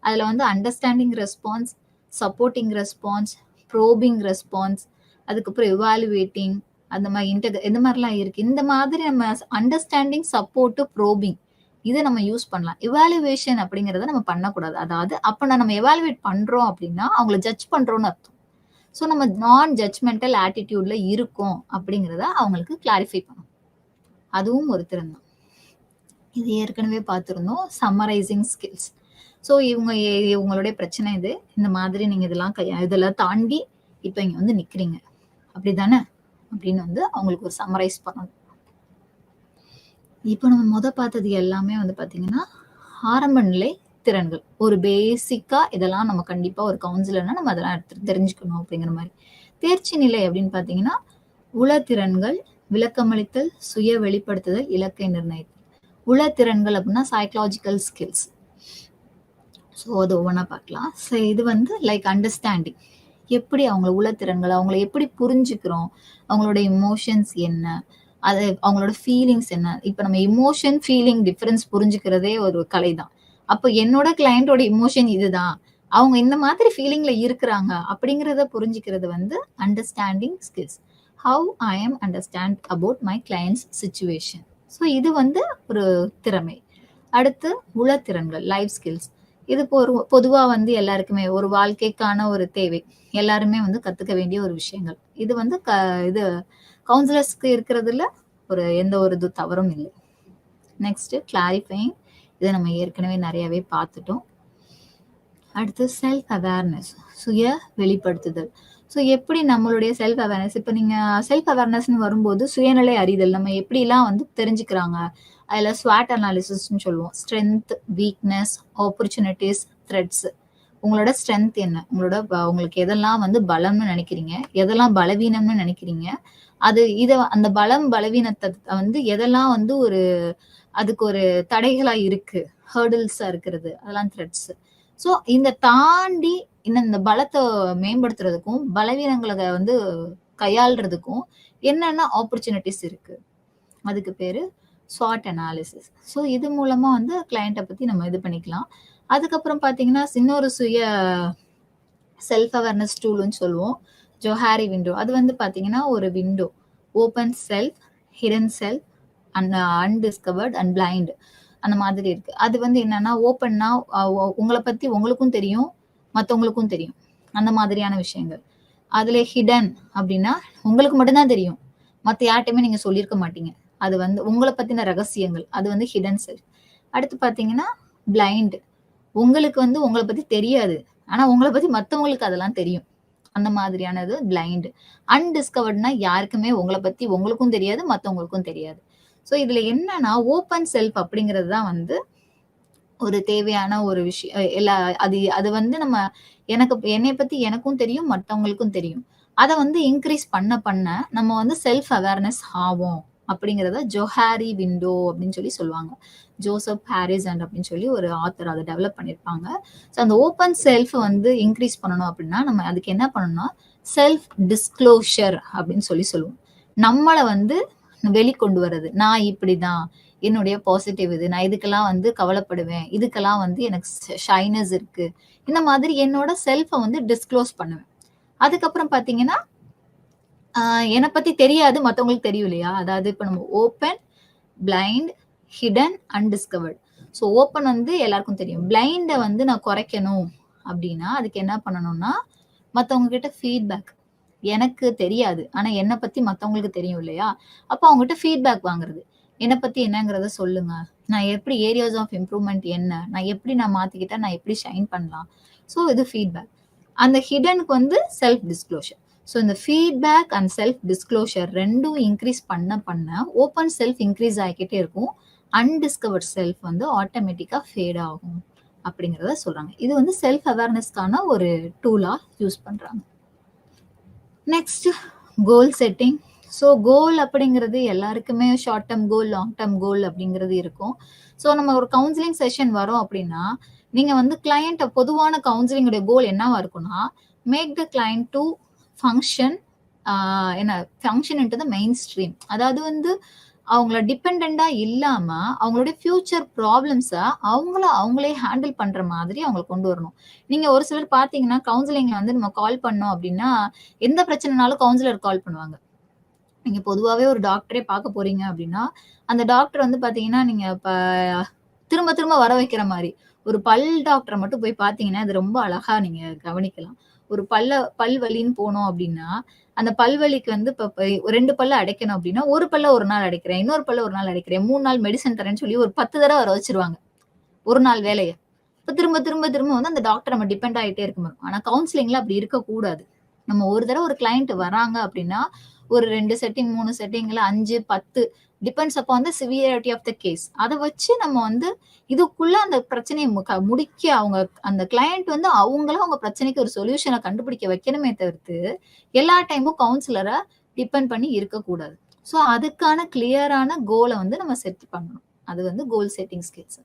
அதுல வந்து understanding response, supporting response, probing response, அதுக்கப்புறம் எவாலுவேட்டிங், அந்த மாதிரி இந்த மாதிரிலாம் இருக்கு. இந்த மாதிரி நம்ம அண்டர்ஸ்டாண்டிங், சப்போர்ட், ப்ரோபிங் இதை நம்ம யூஸ் பண்ணலாம். எவாலுவேஷன் அப்படிங்கறத நம்ம பண்ணக்கூடாது. அதாவது அப்ப நம்ம எவாலுவேட் பண்றோம் அப்படின்னா அவங்கள ஜட்ஜ் பண்றோம்னு அர்த்தம். ஸோ நம்ம நான் ஜட்ஜ்மெண்டல் ஆட்டிடியூட்ல இருக்கும் அப்படிங்கிறத அவங்களுக்கு கிளாரிஃபை பண்ணும். அதுவும் ஒரு திறன் தான். இது ஏற்கனவே பார்த்துருந்தோம், சம்மரைசிங் ஸ்கில்ஸ். ஸோ இவங்களுடைய பிரச்சனை இது, இந்த மாதிரி நீங்க இதெல்லாம் தாண்டி இப்ப இங்க வந்து நிக்கிறீங்க அப்படிதானே அப்படின்னு வந்து அவங்களுக்கு ஒரு சம்மரைஸ் பண்ணணும். இப்போ நம்ம பார்த்தது எல்லாமே வந்து பாத்தீங்கன்னா ஆரம்ப நிலை திறன்கள். ஒரு பேசிக்கா இதெல்லாம் நம்ம கண்டிப்பா ஒரு கவுன்சிலர்னா நம்ம அதெல்லாம் எடுத்து தெரிஞ்சுக்கணும் அப்படிங்கிற மாதிரி. தேர்ச்சி நிலை அப்படின்னு பாத்தீங்கன்னா உளத்திறன்கள், விளக்கமளித்தல், சுய வெளிப்படுத்துதல், இலக்கை நிர்ணயித்தல். உளத்திறன்கள் அப்படின்னா சைக்கலாஜிக்கல் ஸ்கில்ஸ். ஸோ அது ஒவ்வொன்றா பார்க்கலாம். ஸோ இது வந்து லைக் அண்டர்ஸ்டாண்டிங், எப்படி அவங்க உளத்திறன்கள், அவங்கள எப்படி புரிஞ்சுக்கிறோம், அவங்களோட இமோஷன்ஸ் என்ன, அது அவங்களோட ஃபீலிங்ஸ் என்ன. இப்ப நம்ம இமோஷன் ஃபீலிங் டிஃபரன்ஸ் புரிஞ்சுக்கிறதே ஒரு கலை தான். அப்போ என்னோட கிளையண்டோட இமோஷன் இதுதான், அவங்க இந்த மாதிரி ஃபீலிங்ல இருக்கிறாங்க அப்படிங்கிறத புரிஞ்சுக்கிறது வந்து understanding skills. How I am understand about my clients situation. So இது வந்து ஒரு திறமை. அடுத்து உளத்திறன்கள், லைஃப் ஸ்கில்ஸ். இது பொதுவா வந்து எல்லாருக்குமே ஒரு வாழ்க்கைக்கான ஒரு தேவை, எல்லாருமே வந்து கத்துக்க வேண்டிய ஒரு விஷயங்கள். இது வந்து இது கவுன்சிலர்ஸ்க்கு இருக்கிறதுல எந்த ஒரு தவறும் இல்லை. Next clarifying. இதை நம்ம ஏற்கனவே நிறையவே பார்த்துட்டோம். அடுத்து செல்ஃப் அவேர்னஸ், சுய வெளிப்படுத்துதல். ஸோ எப்படி நம்மளுடைய செல்ஃப் அவேர்னஸ், இப்போ நீங்க செல்ஃப் அவேர்னஸ்ன்னு வரும்போது சுயநிலை அறிதல் நம்ம எப்படிலாம் வந்து தெரிஞ்சுக்கிறாங்க. அதில் ஸ்வாட் அனாலிசிஸ்ன்னு சொல்லுவோம். Strength, weakness, opportunities, threats. உங்களோட ஸ்ட்ரென்த் என்ன, உங்களுக்கு எதெல்லாம் வந்து பலம்னு நினைக்கிறீங்க, எதெல்லாம் பலவீனம்னு நினைக்கிறீங்க, அந்த பலம் பலவீனத்தை வந்து எதெல்லாம் வந்து அதுக்கு ஒரு தடைகளா இருக்கு, ஹர்டில்ஸா இருக்கிறது, அதெல்லாம் த்ரெட்ஸ். ஸோ இந்த தாண்டி இன்னும் இந்த பலத்தை மேம்படுத்துறதுக்கும் பலவீனங்களை வந்து கையாளுறதுக்கும் என்னென்ன ஆப்பர்ச்சுனிட்டிஸ் இருக்கு, அதுக்கு பேரு SWOT அனாலிசிஸ். ஸோ இது மூலமா வந்து கிளையண்ட்டை பத்தி நம்ம இது பண்ணிக்கலாம். அதுக்கப்புறம் பார்த்தீங்கன்னா இன்னொரு செல்ஃப் அவேர்னஸ் டூல்னு சொல்லுவோம், ஜோஹாரி விண்டோ. அது வந்து பார்த்தீங்கன்னா ஒரு window, open self, hidden self, undiscovered and blind, அந்த மாதிரி இருக்கு. அது வந்து என்னன்னா ஓப்பன்னா உங்களை பத்தி உங்களுக்கும் தெரியும், மற்றவங்களுக்கும் தெரியும், அந்த மாதிரியான விஷயங்கள். அதுல ஹிடன் அப்படின்னா உங்களுக்கு மட்டும்தான் தெரியும், மற்ற யார்ட்டையுமே நீங்க சொல்லியிருக்க மாட்டீங்க. அது வந்து உங்களை பத்தின ரகசியங்கள், அது வந்து ஹிடன் செல்ஃப். அடுத்து பாத்தீங்கன்னா பிளைண்ட், உங்களுக்கு வந்து உங்களை பத்தி தெரியாது, ஆனா உங்களை பத்தி மற்றவங்களுக்கு அதெல்லாம் தெரியும், அந்த மாதிரியானது பிளைண்ட். அன்டிஸ்கவர்ட்னா யாருக்குமே உங்களை பத்தி உங்களுக்கும் தெரியாது, மற்றவங்களுக்கும் தெரியாது. ஸோ இதுல என்னன்னா ஓப்பன் செல்ஃப் அப்படிங்கிறது தான் வந்து ஒரு தேவையான ஒரு விஷயம். அது வந்து நம்ம என்னை பத்தி எனக்கும் தெரியும், மற்றவங்களுக்கும் தெரியும். அதை வந்து இன்க்ரீஸ் பண்ண நம்ம வந்து செல்ஃப் அவேர்னஸ் ஆகும் அப்படிங்கிறத ஜோஹாரி விண்டோ அப்படின்னு சொல்லி சொல்லுவாங்க. ஜோசப் ஹாரிசன் அப்படின்னு சொல்லி ஒரு ஆத்தர் அதை டெவலப் பண்ணியிருப்பாங்க. ஸோ அந்த ஓப்பன் செல்ஃப் வந்து இன்க்ரீஸ் பண்ணணும் அப்படின்னா நம்ம அதுக்கு என்ன பண்ணணும்னா செல்ஃப் டிஸ்க்ளோஷர் அப்படின்னு சொல்லி சொல்லுவோம். நம்மளை வந்து வெளிக்கொண்டு வர்றது, நான் இப்படிதான், என்னுடைய பாசிட்டிவ் இது, நான் இதுக்கெல்லாம் வந்து கவலைப்படுவேன், இதுக்கெல்லாம் வந்து எனக்கு ஷைனஸ் இருக்கு, இந்த மாதிரி என்னோட செல்ஃபை வந்து டிஸ்க்ளோஸ் பண்ணுவேன். அதுக்கப்புறம் பாத்தீங்கன்னா என்னை பத்தி தெரியாது, மற்றவங்களுக்கு தெரியும் இல்லையா. அதாவது இப்போ நம்ம open, blind, hidden, undiscovered. So open வந்து எல்லாருக்கும் தெரியும், பிளைண்டை வந்து நான் குறைக்கணும் அப்படின்னா அதுக்கு என்ன பண்ணணும்னா மற்றவங்க கிட்ட ஃபீட்பேக். எனக்கு தெரியாது, ஆனா என்னை பத்தி மற்றவங்களுக்கு தெரியும் இல்லையா, அப்போ அவங்ககிட்ட ஃபீட்பேக் வாங்குறது. என்னை பத்தி என்னங்கிறத சொல்லுங்க, நான் எப்படி ஏரியாஸ் ஆஃப் இம்ப்ரூவ்மெண்ட் என்ன, நான் மாத்திக்கிட்டா நான் எப்படி ஷைன் பண்ணலாம். ஸோ இது ஃபீட்பேக். அந்த ஹிடனுக்கு வந்து செல்ஃப் டிஸ்க்ளோஷர். ஸோ இந்த ஃபீட்பேக் அண்ட் செல்ஃப் டிஸ்க்ளோஷர் ரெண்டும் இன்க்ரீஸ் பண்ண ஓப்பன் செல்ஃப் இன்க்ரீஸ் ஆகிக்கிட்டே இருக்கும், அன்டிஸ்கவர்ட் செல்ஃப் வந்து ஆட்டோமேட்டிக்கா ஃபேட் ஆகும் அப்படிங்கிறத சொல்றாங்க. இது வந்து செல்ஃப் அவேர்னஸ்க்கான ஒரு டூலா யூஸ் பண்றாங்க. நெக்ஸ்ட் கோல் செட்டிங். ஸோ கோல் அப்படிங்கிறது எல்லாருக்குமே short term goal, long term goal அப்படிங்கிறது இருக்கும். ஸோ நம்ம ஒரு கவுன்சிலிங் செஷன் வரோம் அப்படின்னா நீங்க வந்து கிளையண்ட் பொதுவான கவுன்சிலிங்கோட கோல் என்னவா இருக்கும்னா make the client to function function into the mainstream. அதாவது வந்து அவங்கள டிபெண்டா இல்லாம அவங்களுடைய ஃபியூச்சர் ப்ராப்ளம்ஸை அவங்களே ஹேண்டில் பண்ற மாதிரி அவங்களை கொண்டு வரணும். நீங்க ஒரு சிலர் பாத்தீங்கன்னா கவுன்சிலிங்ல வந்து நம்ம கால் பண்ணோம் அப்படின்னா எந்த பிரச்சனைனாலும் கவுன்சிலர் கால் பண்ணுவாங்க. நீங்க பொதுவாவே ஒரு டாக்டரே பார்க்க போறீங்க அப்படின்னா அந்த டாக்டர் வந்து பாத்தீங்கன்னா நீங்க திரும்ப திரும்ப வர வைக்கிற மாதிரி. ஒரு பல் டாக்டரை மட்டும் போய் பாத்தீங்கன்னா அது ரொம்ப அழகா நீங்க கவனிக்கலாம். ஒரு பல் வலின்னு போனோம் அப்படின்னா அந்த பல்வலிக்கு வந்து இப்ப 2 பல்ல அடைக்கணும் அப்படின்னா ஒரு பல்ல ஒரு நாள் அடைக்கிறேன், இன்னொரு பல்ல ஒரு நாள் அடைக்கிறேன், 3 நாள் மெடிசன் தரேன்னு சொல்லி ஒரு 10 தடவை வர வச்சிருவாங்க ஒரு நாள் வேலைய. இப்ப திரும்ப திரும்ப திரும்ப வந்து அந்த டாக்டர் நம்ம டிபெண்ட் ஆகிட்டே இருக்கணும். ஆனா கவுன்சிலிங்ல அப்படி இருக்கக்கூடாது. நம்ம ஒரு தடவை ஒரு கிளையண்ட் வராங்க அப்படின்னா ஒரு 2 செட்டிங் 3 செட்டிங்ல 5 10 டிபெண்ட்ஸ் அப்போ வந்து சிவியாரிட்டி ஆஃப் த கேஸ். அதை வச்சு நம்ம வந்து இதுக்குள்ள அந்த பிரச்சனையை முடிக்க அவங்க அந்த கிளையண்ட் வந்து அவங்க பிரச்சனைக்கு ஒரு சொல்யூஷனை கண்டுபிடிக்க வைக்கணுமே தவிர்த்து எல்லா டைமும் கவுன்சிலரை டிபெண்ட் பண்ணி இருக்கக்கூடாது. ஸோ அதுக்கான கிளியரான கோலை வந்து நம்ம செட் பண்ணணும். அது வந்து கோல் setting skills.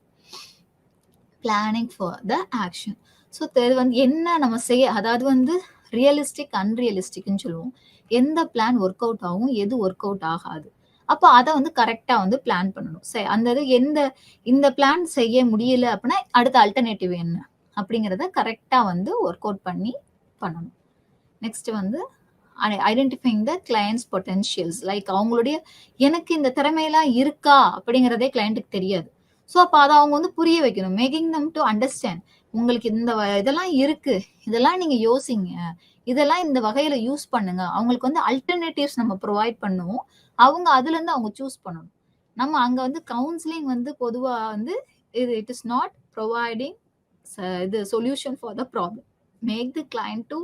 Planning for the action. So இது வந்து என்ன நம்ம செய்ய, அதாவது வந்து ரியலிஸ்டிக் அன்ரியலிஸ்டிக்னு சொல்லுவோம். எந்த பிளான் ஒர்க் அவுட் ஆகும், எது ஒர்க் அவுட் ஆகாது. அப்போ அதை வந்து கரெக்டா வந்து பிளான் பண்ணணும். அந்த இது இந்த பிளான் செய்ய முடியல அப்படின்னா அடுத்த அல்டர்னேட்டிவ் என்ன அப்படிங்கிறத கரெக்டா வந்து ஒர்க் அவுட் பண்ணி பண்ணணும். நெக்ஸ்ட் வந்து identifying the clients potentials. Like அவங்களுடைய எனக்கு இந்த திறமையெல்லாம் இருக்கா அப்படிங்கிறதே கிளையண்ட்டுக்கு தெரியாது. ஸோ அப்போ அதை அவங்க வந்து புரிய வைக்கணும். மேக்கிங் தம் டு அண்டர்ஸ்டாண்ட், உங்களுக்கு இதெல்லாம் இருக்கு, இதெல்லாம் நீங்க யோசிங்க, இதெல்லாம் இந்த வகையில யூஸ் பண்ணுங்க. அவங்களுக்கு வந்து அல்டர்னேட்டிவ்ஸ் நம்ம ப்ரொவைட் பண்ணுவோம். அவங்க அதுல இருந்து அவங்க சூஸ் பண்ணணும். நம்ம அங்க வந்து கவுன்சிலிங் வந்து பொதுவா வந்து இட் இஸ் நாட் ப்ரொவைடிங் இது solution for the problem. Make the client to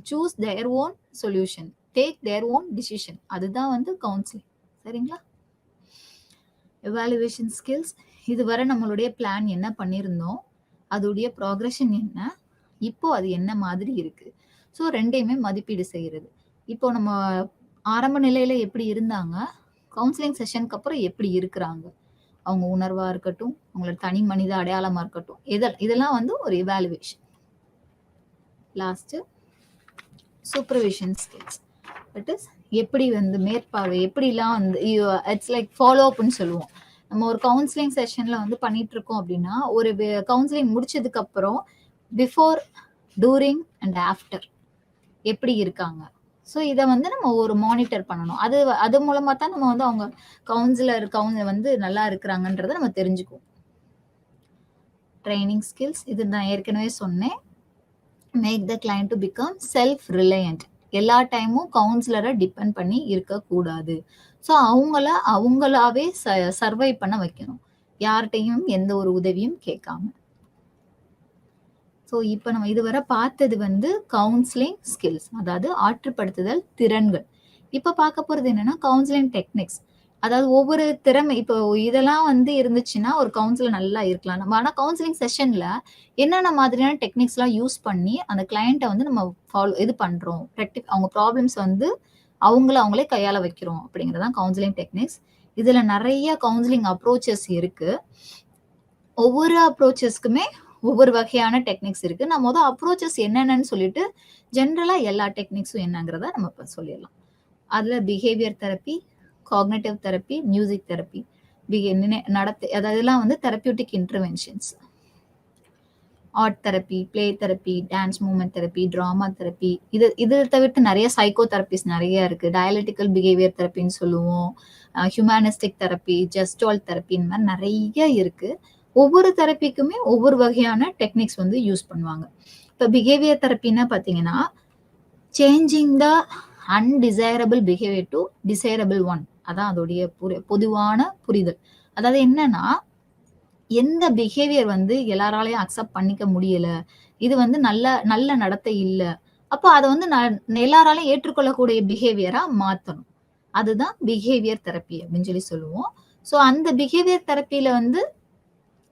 choose their own solution, take their own decision. அதுதான் வந்து கவுன்சிலிங். சரிங்களா? Evaluation skills. இதுவரை நம்மளுடைய பிளான் என்ன பண்ணியிருந்தோம், அதோடைய ப்ராக்ரஷன் என்ன, இப்போ அது என்ன மாதிரி இருக்கு. ஸோ ரெண்டையுமே மதிப்பீடு செய்கிறது. இப்போ நம்ம ஆரம்ப நிலையில எப்படி இருந்தாங்க, கவுன்சிலிங் செஷனுக்கு அப்புறம் எப்படி இருக்கிறாங்க, அவங்க உணர்வா இருக்கட்டும், அவங்களோட தனி மனித அடையாளமா இருக்கட்டும், இதெல்லாம் வந்து ஒரு evaluation. Last supervision skills. That is எப்படி வந்து மேற்பார்வை, எப்படிலாம் வந்து இட்ஸ் லைக் ஃபாலோ அப்னு சொல்லுவோம். நம்ம ஒரு கவுன்சிலிங் செஷன்ல வந்து பண்ணிட்டு இருக்கோம் அப்படின்னா, ஒரு கவுன்சிலிங் முடிச்சதுக்கு அப்புறம் பிஃபோர், டூரிங் அண்ட் ஆஃப்டர் எப்படி இருக்காங்க. ஸோ இதை வந்து நம்ம ஒரு மானிட்டர் பண்ணணும். அது மூலமா தான் நம்ம வந்து அவங்க கவுன்சிலர் வந்து நல்லா இருக்கிறாங்கன்றதை நம்ம தெரிஞ்சுக்குவோம். Training skills. இது நான் ஏற்கனவே சொன்னேன். Make the client to become self reliant. எல்லா டைமும் கவுன்சிலரை டிபெண்ட் பண்ணி இருக்கக்கூடாது. ஸோ அவங்களாவே சர்வை பண்ண வைக்கணும், யார்கிட்டையும் எந்த ஒரு உதவியும் கேட்காம. ஸோ இப்போ நம்ம இதுவரை பார்த்தது வந்து கவுன்சிலிங் ஸ்கில்ஸ், அதாவது ஆற்றுப்படுத்துதல் திறன்கள். இப்போ பார்க்க போகிறது என்னன்னா கவுன்சிலிங் டெக்னிக்ஸ். அதாவது ஒவ்வொரு திறமை, இப்போ இதெல்லாம் வந்து இருந்துச்சுன்னா ஒரு கவுன்சிலர் நல்லா இருக்கலாம் நம்ம. ஆனால் கவுன்சிலிங் செஷன்ல என்னென்ன மாதிரியான டெக்னிக்ஸ்லாம் யூஸ் பண்ணி அந்த கிளையண்ட்டை வந்து நம்ம இது பண்ணுறோம், அவங்க ப்ராப்ளம்ஸ் வந்து அவங்களே கையாள வைக்கிறோம் அப்படிங்கிறதான் கவுன்சிலிங் டெக்னிக்ஸ். இதில் நிறைய கவுன்சிலிங் அப்ரோச்சஸ் இருக்கு. ஒவ்வொரு அப்ரோச்சஸ்க்குமே ஒவ்வொரு வகையான டெக்னிக்ஸ் இருக்கு. நான் அப்ரோச்சஸ் என்னென்னு சொல்லிட்டு ஜென்ரலா எல்லா டெக்னிக்ஸும் என்னங்கிறத நம்ம இப்போ சொல்லிடலாம். அதுல behaviour therapy, cognitive therapy, music therapy, அதெல்லாம் வந்து therapeutic interventions. Art therapy, play therapy, dance movement therapy, drama therapy. இது தவிர்த்து நிறைய சைக்கோ தெரப்பிஸ் நிறைய இருக்கு. டயலெக்டிக்கல் பிஹேவியர் தெரப்பின்னு சொல்லுவோம், ஹியூமனிஸ்டிக் தெரப்பி, ஜெஸ்டால் தெரப்பி, இந்த மாதிரி நிறைய இருக்கு. ஒவ்வொரு தெரப்பிக்குமே ஒவ்வொரு வகையான டெக்னிக்ஸ் வந்து யூஸ் பண்ணுவாங்க. இப்போ பிஹேவியர் தெரப்பின்னா பார்த்தீங்கன்னா, changing the undesirable behaviour to desirable one. அதான் அதோடைய பொதுவான புரிதல். அதாவது என்னன்னா, எந்த பிஹேவியர் வந்து எல்லாராலையும் அக்செப்ட் பண்ணிக்க முடியல, இது வந்து நல்ல நடத்தை இல்லை, அப்போ அதை வந்து எல்லாராலையும் ஏற்றுக்கொள்ளக்கூடிய பிஹேவியரா மாற்றணும். அதுதான் பிஹேவியர் தெரப்பி அப்படின்னு சொல்லி சொல்லுவோம். ஸோ அந்த பிஹேவியர் தெரப்பியில வந்து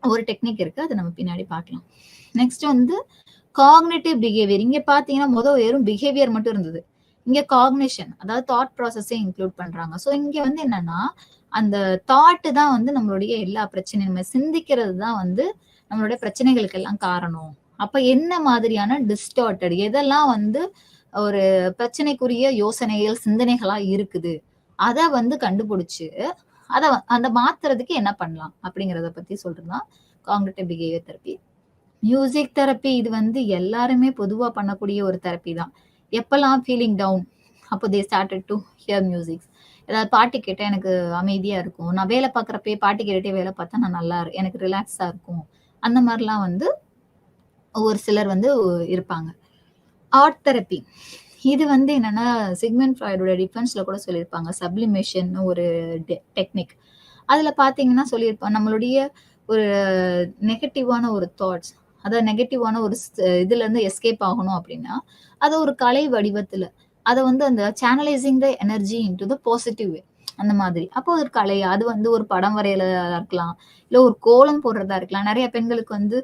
ஒரு டெக்னிக் இருக்கு, அதை நம்ம பின்னாடி பார்க்கலாம். நெக்ஸ்ட் வந்து காக்னிட்டிவ் பிஹேவியர். இங்க பாத்தீங்கன்னா வெறும் பிஹேவியர் மட்டும் இருந்தது. இங்க காக்னிஷன், அதாவது தாட் ப்ராசஸை இன்க்ளூட் பண்றாங்க. ஸோ இங்க வந்து என்னன்னா, அந்த தாட்டு தான் வந்து நம்மளுடைய எல்லா பிரச்சனையும், நம்ம சிந்திக்கிறது தான் வந்து நம்மளுடைய பிரச்சனைகளுக்கு எல்லாம் காரணம். அப்ப என்ன மாதிரியான டிஸ்டார்டட், எதெல்லாம் வந்து ஒரு பிரச்சனைக்குரிய யோசனைகள் சிந்தனைகளா இருக்குது, அதை வந்து கண்டுபிடிச்சு அந்த மாத்துறதுக்கு என்ன பண்ணலாம் அப்படிங்கறத பத்தி சொல்றதுதான் cognitive behaviour therapy. Music therapy, இது வந்து எல்லாருமே பொதுவா பண்ணக்கூடிய ஒரு தெரப்பி தான். எப்பெல்லாம் ஃபீலிங் டவுன், அப்போ they started to hear music. ஏதாவது பாட்டு கேட்டா எனக்கு அமைதியா இருக்கும், நான் வேலை பார்க்குறப்பே பாட்டு கேட்டுட்டே வேலை பார்த்தா நான் நல்லா எனக்கு ரிலாக்ஸா இருக்கும், அந்த மாதிரிலாம் வந்து ஒரு சிலர் வந்து இருப்பாங்க. ஆர்ட் தெரப்பி, இது வந்து என்னன்னா சிக்மண்ட் ஃப்ராய்டோட டிஃபென்ஸ்ல கூட சொல்லியிருப்பாங்க, சப்ளிமேஷன் ஒரு டெக்னிக். அதுல பாத்தீங்கன்னா சொல்லியிருப்பாங்க, நம்மளுடைய ஒரு நெகட்டிவான ஒரு தாட்ஸ், அதாவது நெகட்டிவான ஒரு இதுல இருந்து எஸ்கேப் ஆகணும் அப்படின்னா அதை ஒரு கலை வடிவத்துல அதை வந்து அந்த channelising the energy into the positive way, அந்த மாதிரி. அப்போ ஒரு கலை, அது வந்து ஒரு படம் வரையறதா இருக்கலாம், இல்ல ஒரு கோலம் போடுறதா இருக்கலாம். நிறைய பெண்களுக்கு வந்து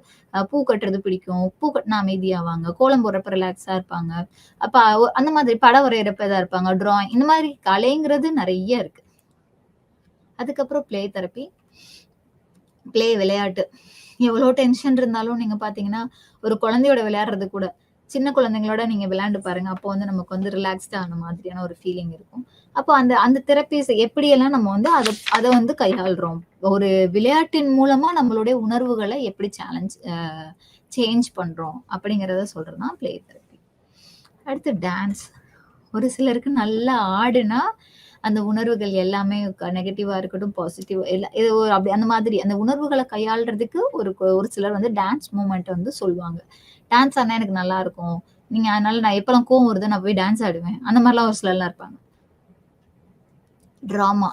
பூ கட்டுறது பிடிக்கும், பூ கட்டினா அமைதியாவாங்க, கோலம் போடுறப்ப ரிலாக்ஸா இருப்பாங்க. அப்ப அந்த மாதிரி படம் வரைகிறப்ப இருப்பாங்க, டிராயிங், இந்த மாதிரி கலைங்கிறது நிறைய இருக்கு. அதுக்கப்புறம் பிளே தெரப்பி. பிளே, விளையாட்டு. எவ்வளோ டென்ஷன் இருந்தாலும் நீங்க பாத்தீங்கன்னா ஒரு குழந்தையோட விளையாடுறது கூட, சின்ன குழந்தைங்களோட நீங்க விளையாண்டு பாருங்க, அப்போ வந்து நமக்கு வந்து ரிலாக்ஸ்டா ஆன மாதிரியான ஒரு ஃபீலிங் இருக்கும். அப்போ அந்த தெரப்பிஸ் எப்படியெல்லாம் நம்ம வந்து அதை வந்து கையாளுறோம், ஒரு விளையாட்டின் மூலமா நம்மளுடைய உணர்வுகளை எப்படி சேஞ்ச் பண்றோம் அப்படிங்கிறத சொல்றதுதான் பிளே தெரப்பி. அடுத்து டான்ஸ். ஒரு சிலருக்கு நல்லா ஆடுனா அந்த உணர்வுகள் எல்லாமே நெகட்டிவா இருக்கட்டும், பாசிட்டிவ் இது அப்படி அந்த மாதிரி அந்த உணர்வுகளை கையாளுறதுக்கு ஒரு சிலர் வந்து டான்ஸ் மூமெண்ட் வந்து சொல்லுவாங்க. டான்ஸ் ஆனா எனக்கு நல்லா இருக்கும், நீங்க அதனால நான் எப்பெல்லாம் கோவம் வருது நான் போய் டான்ஸ் ஆடுவேன், அந்த மாதிரிலாம் ஒரு சிலர்லாம் இருப்பாங்க. டிராமா,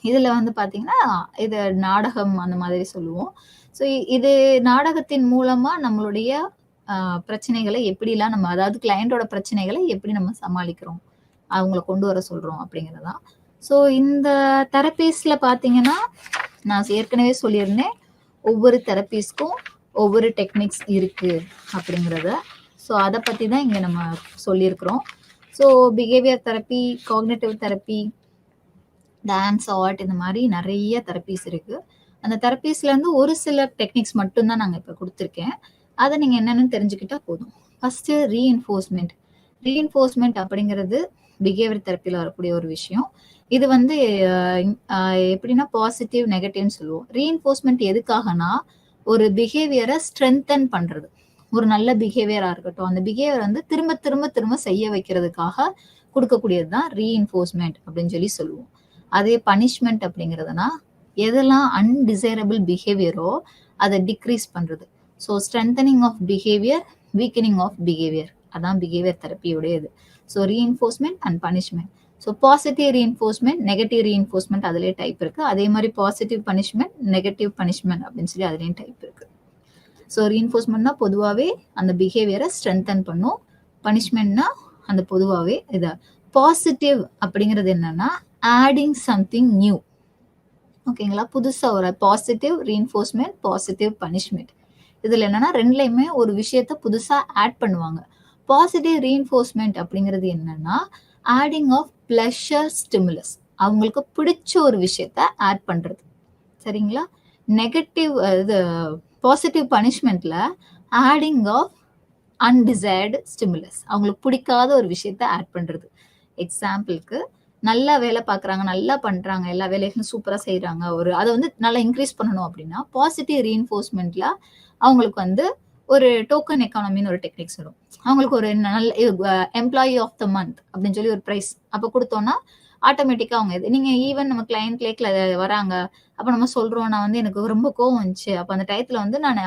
இதுல வந்து பாத்தீங்கன்னா இது நாடகம் அந்த மாதிரி சொல்லுவோம். ஸோ இது நாடகத்தின் மூலமா நம்மளுடைய பிரச்சனைகளை எப்படிலாம் நம்ம அதாவது கிளையண்டோட பிரச்சனைகளை எப்படி நம்ம சமாளிக்கிறோம், அவங்கள கொண்டு வர சொல்றோம் அப்படிங்கிறது தான். ஸோ இந்த தெரப்பீஸ்ல பார்த்தீங்கன்னா, நான் ஏற்கனவே சொல்லியிருந்தேன், ஒவ்வொரு தெரப்பீஸ்க்கும் ஒவ்வொரு டெக்னிக்ஸ் இருக்கு அப்படிங்கிறத. ஸோ அதை பற்றி தான் இங்கே நம்ம சொல்லியிருக்கிறோம். So behaviour therapy, cognitive therapy, dance, art இந்த மாதிரி நிறைய தெரப்பீஸ் இருக்கு. அந்த தெரப்பீஸ்லேருந்து ஒரு சில டெக்னிக்ஸ் மட்டும்தான் நாங்கள் இப்போ கொடுத்துருக்கேன். அதை நீங்கள் என்னென்னு தெரிஞ்சுக்கிட்டா போதும். First reinforcement. ரீஎன்ஃபோர்ஸ்மெண்ட் அப்படிங்கிறது பிஹேவியர் தெரப்பியில் வரக்கூடிய ஒரு விஷயம். இது வந்து எப்படின்னா பாசிட்டிவ் நெகட்டிவ்னு சொல்லுவோம். ரீஎன்ஃபோர்ஸ்மெண்ட் எதுக்காகனா ஒரு பிஹேவியரை ஸ்ட்ரென்தன் பண்ணுறது. ஒரு நல்ல பிஹேவியராக இருக்கட்டும், அந்த பிஹேவியர் வந்து திரும்ப திரும்ப திரும்ப செய்ய வைக்கிறதுக்காக கொடுக்கக்கூடியது தான் ரீஎன்ஃபோர்ஸ்மெண்ட் அப்படின்னு சொல்லி சொல்லுவோம். அதே பனிஷ்மெண்ட் அப்படிங்கிறதுனா எதெல்லாம் அன்டிசைரபிள் பிஹேவியரோ அதை டிக்ரீஸ் பண்ணுறது. So strengthening of behaviour, weakening of behaviour, அதான் பிஹேவியர் தெரப்பியோட இது. So reinforcement and punishment. So positive reinforcement, negative reinforcement அதுலேயே டைப் இருக்கு. அதே மாதிரி பாசிட்டிவ் பனிஷ்மெண்ட், நெகட்டிவ் பனிஷ்மெண்ட் அப்படின்னு சொல்லி அதுலேயும் டைப் இருக்கு. ஸோ ரீஎன்ஃபோர்ஸ்மெண்ட்னா பொதுவாகவே அந்த பிஹேவியரை ஸ்ட்ரென்தன் பண்ணும். பனிஷ்மெண்ட்னா அந்த பொதுவாகவே இதை. பாசிட்டிவ் அப்படிங்கிறது என்னன்னா ஆடிங் சம்திங் நியூ. ஓகேங்களா? புதுசா ஒரு பாசிட்டிவ் ரீஎன்ஃபோர்ஸ்மெண்ட், பாசிட்டிவ் பனிஷ்மெண்ட். இதுல என்னன்னா ரெண்டுலையுமே ஒரு விஷயத்த புதுசா ஆட் பண்ணுவாங்க. பாசிட்டிவ் ரீஎன்ஃபோர்ஸ்மெண்ட் அப்படிங்கிறது என்னன்னா ஆடிங் ஆஃப் பிளஷர் ஸ்டிமுலஸ். அவங்களுக்கு பிடிச்ச ஒரு விஷயத்த ஆட் பண்றது. சரிங்களா? நெகட்டிவ் இது பாசிட்டிவ் பனிஷ்மெண்ட்ல ஆடிங் ஆஃப் அன்டிசைர்டு ஸ்டிமுலஸ். அவங்களுக்கு பிடிக்காத ஒரு விஷயத்த ஆட் பண்றது. எக்ஸாம்பிளுக்கு நல்லா வேலை பார்க்குறாங்க, நல்லா பண்றாங்க, எல்லா வேலைகளும் சூப்பரா செய்யறாங்க, ஒரு அதை வந்து நல்லா இன்க்ரீஸ் பண்ணணும் அப்படின்னா பாசிட்டிவ் ரீஎன்ஃபோர்ஸ்மெண்ட்ல அவங்களுக்கு வந்து ஒரு டோக்கன் எக்கானமின்னு ஒரு டெக்னிக்ஸ் வரும். அவங்களுக்கு ஒரு நல்ல எம்ப்ளாயி ஆஃப் த மந்த் அப்படின்னு சொல்லி ஒரு ப்ரைஸ் அப்போ கொடுத்தோம்னா ஆட்டோமேட்டிக்காக அவங்க இது நீங்கள் ஈவன் நம்ம கிளையண்ட் லேக்கில் வராங்க, அப்போ நம்ம சொல்கிறோம் நான் வந்து எனக்கு ரொம்ப கோவம் வந்துச்சு, அப்போ அந்த டயத்தில் வந்து நான்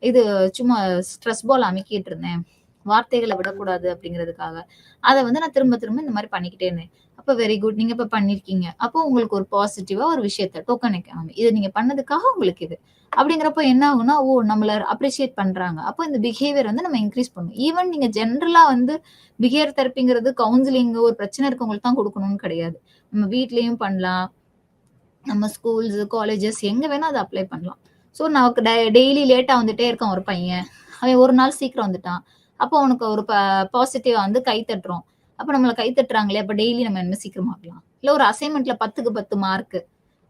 இது சும்மா ஸ்ட்ரெஸ் பால் அமைக்கிட்டு இருந்தேன், வார்த்தைகளை விடக்கூடாது அப்படிங்கிறதுக்காக அதை வந்து நான் திரும்ப திரும்ப இந்த மாதிரி பண்ணிக்கிட்டே இருந்தேன். அப்போ வெரி குட், நீங்க இப்ப பண்ணிருக்கீங்க, அப்போ உங்களுக்கு ஒரு பாசிட்டிவா ஒரு விஷயத்த டோக்கன் எக்கானமி இது நீங்க பண்ணதுக்காக உங்களுக்கு இது அப்படிங்கிறப்ப என்ன ஆகும்னா ஓ நம்மள அப்ரிஷியேட் பண்றாங்க, அப்போ இந்த பிஹேவியர் வந்து நம்ம இன்க்ரீஸ் பண்ணும். ஈவன் நீங்க ஜென்ரலா வந்து பிஹேவியர் தெரப்பிங்கிறது கவுன்சிலிங் ஒரு பிரச்சனை இருக்கவங்களுக்கு தான் கொடுக்கணும்னு கிடையாது. நம்ம வீட்லயும் பண்ணலாம், நம்ம ஸ்கூல்ஸ் காலேஜஸ் எங்க வேணா அதை அப்ளை பண்ணலாம். ஸோ நமக்கு டெய்லி லேட்டா வந்துட்டே இருக்கான் ஒரு பையன், அவன் ஒரு நாள் சீக்கிரம் வந்துட்டான், அப்போ அவனுக்கு ஒரு பாசிட்டிவா வந்து கை தட்டுறோம், அப்ப நம்மள கை தட்டுறாங்களே, அப்ப டெய்லி நம்ம என்ன சீக்கிரமா ஆகலாம். இல்ல ஒரு அசைன்மெண்ட்ல 10க்கு 10 மார்க்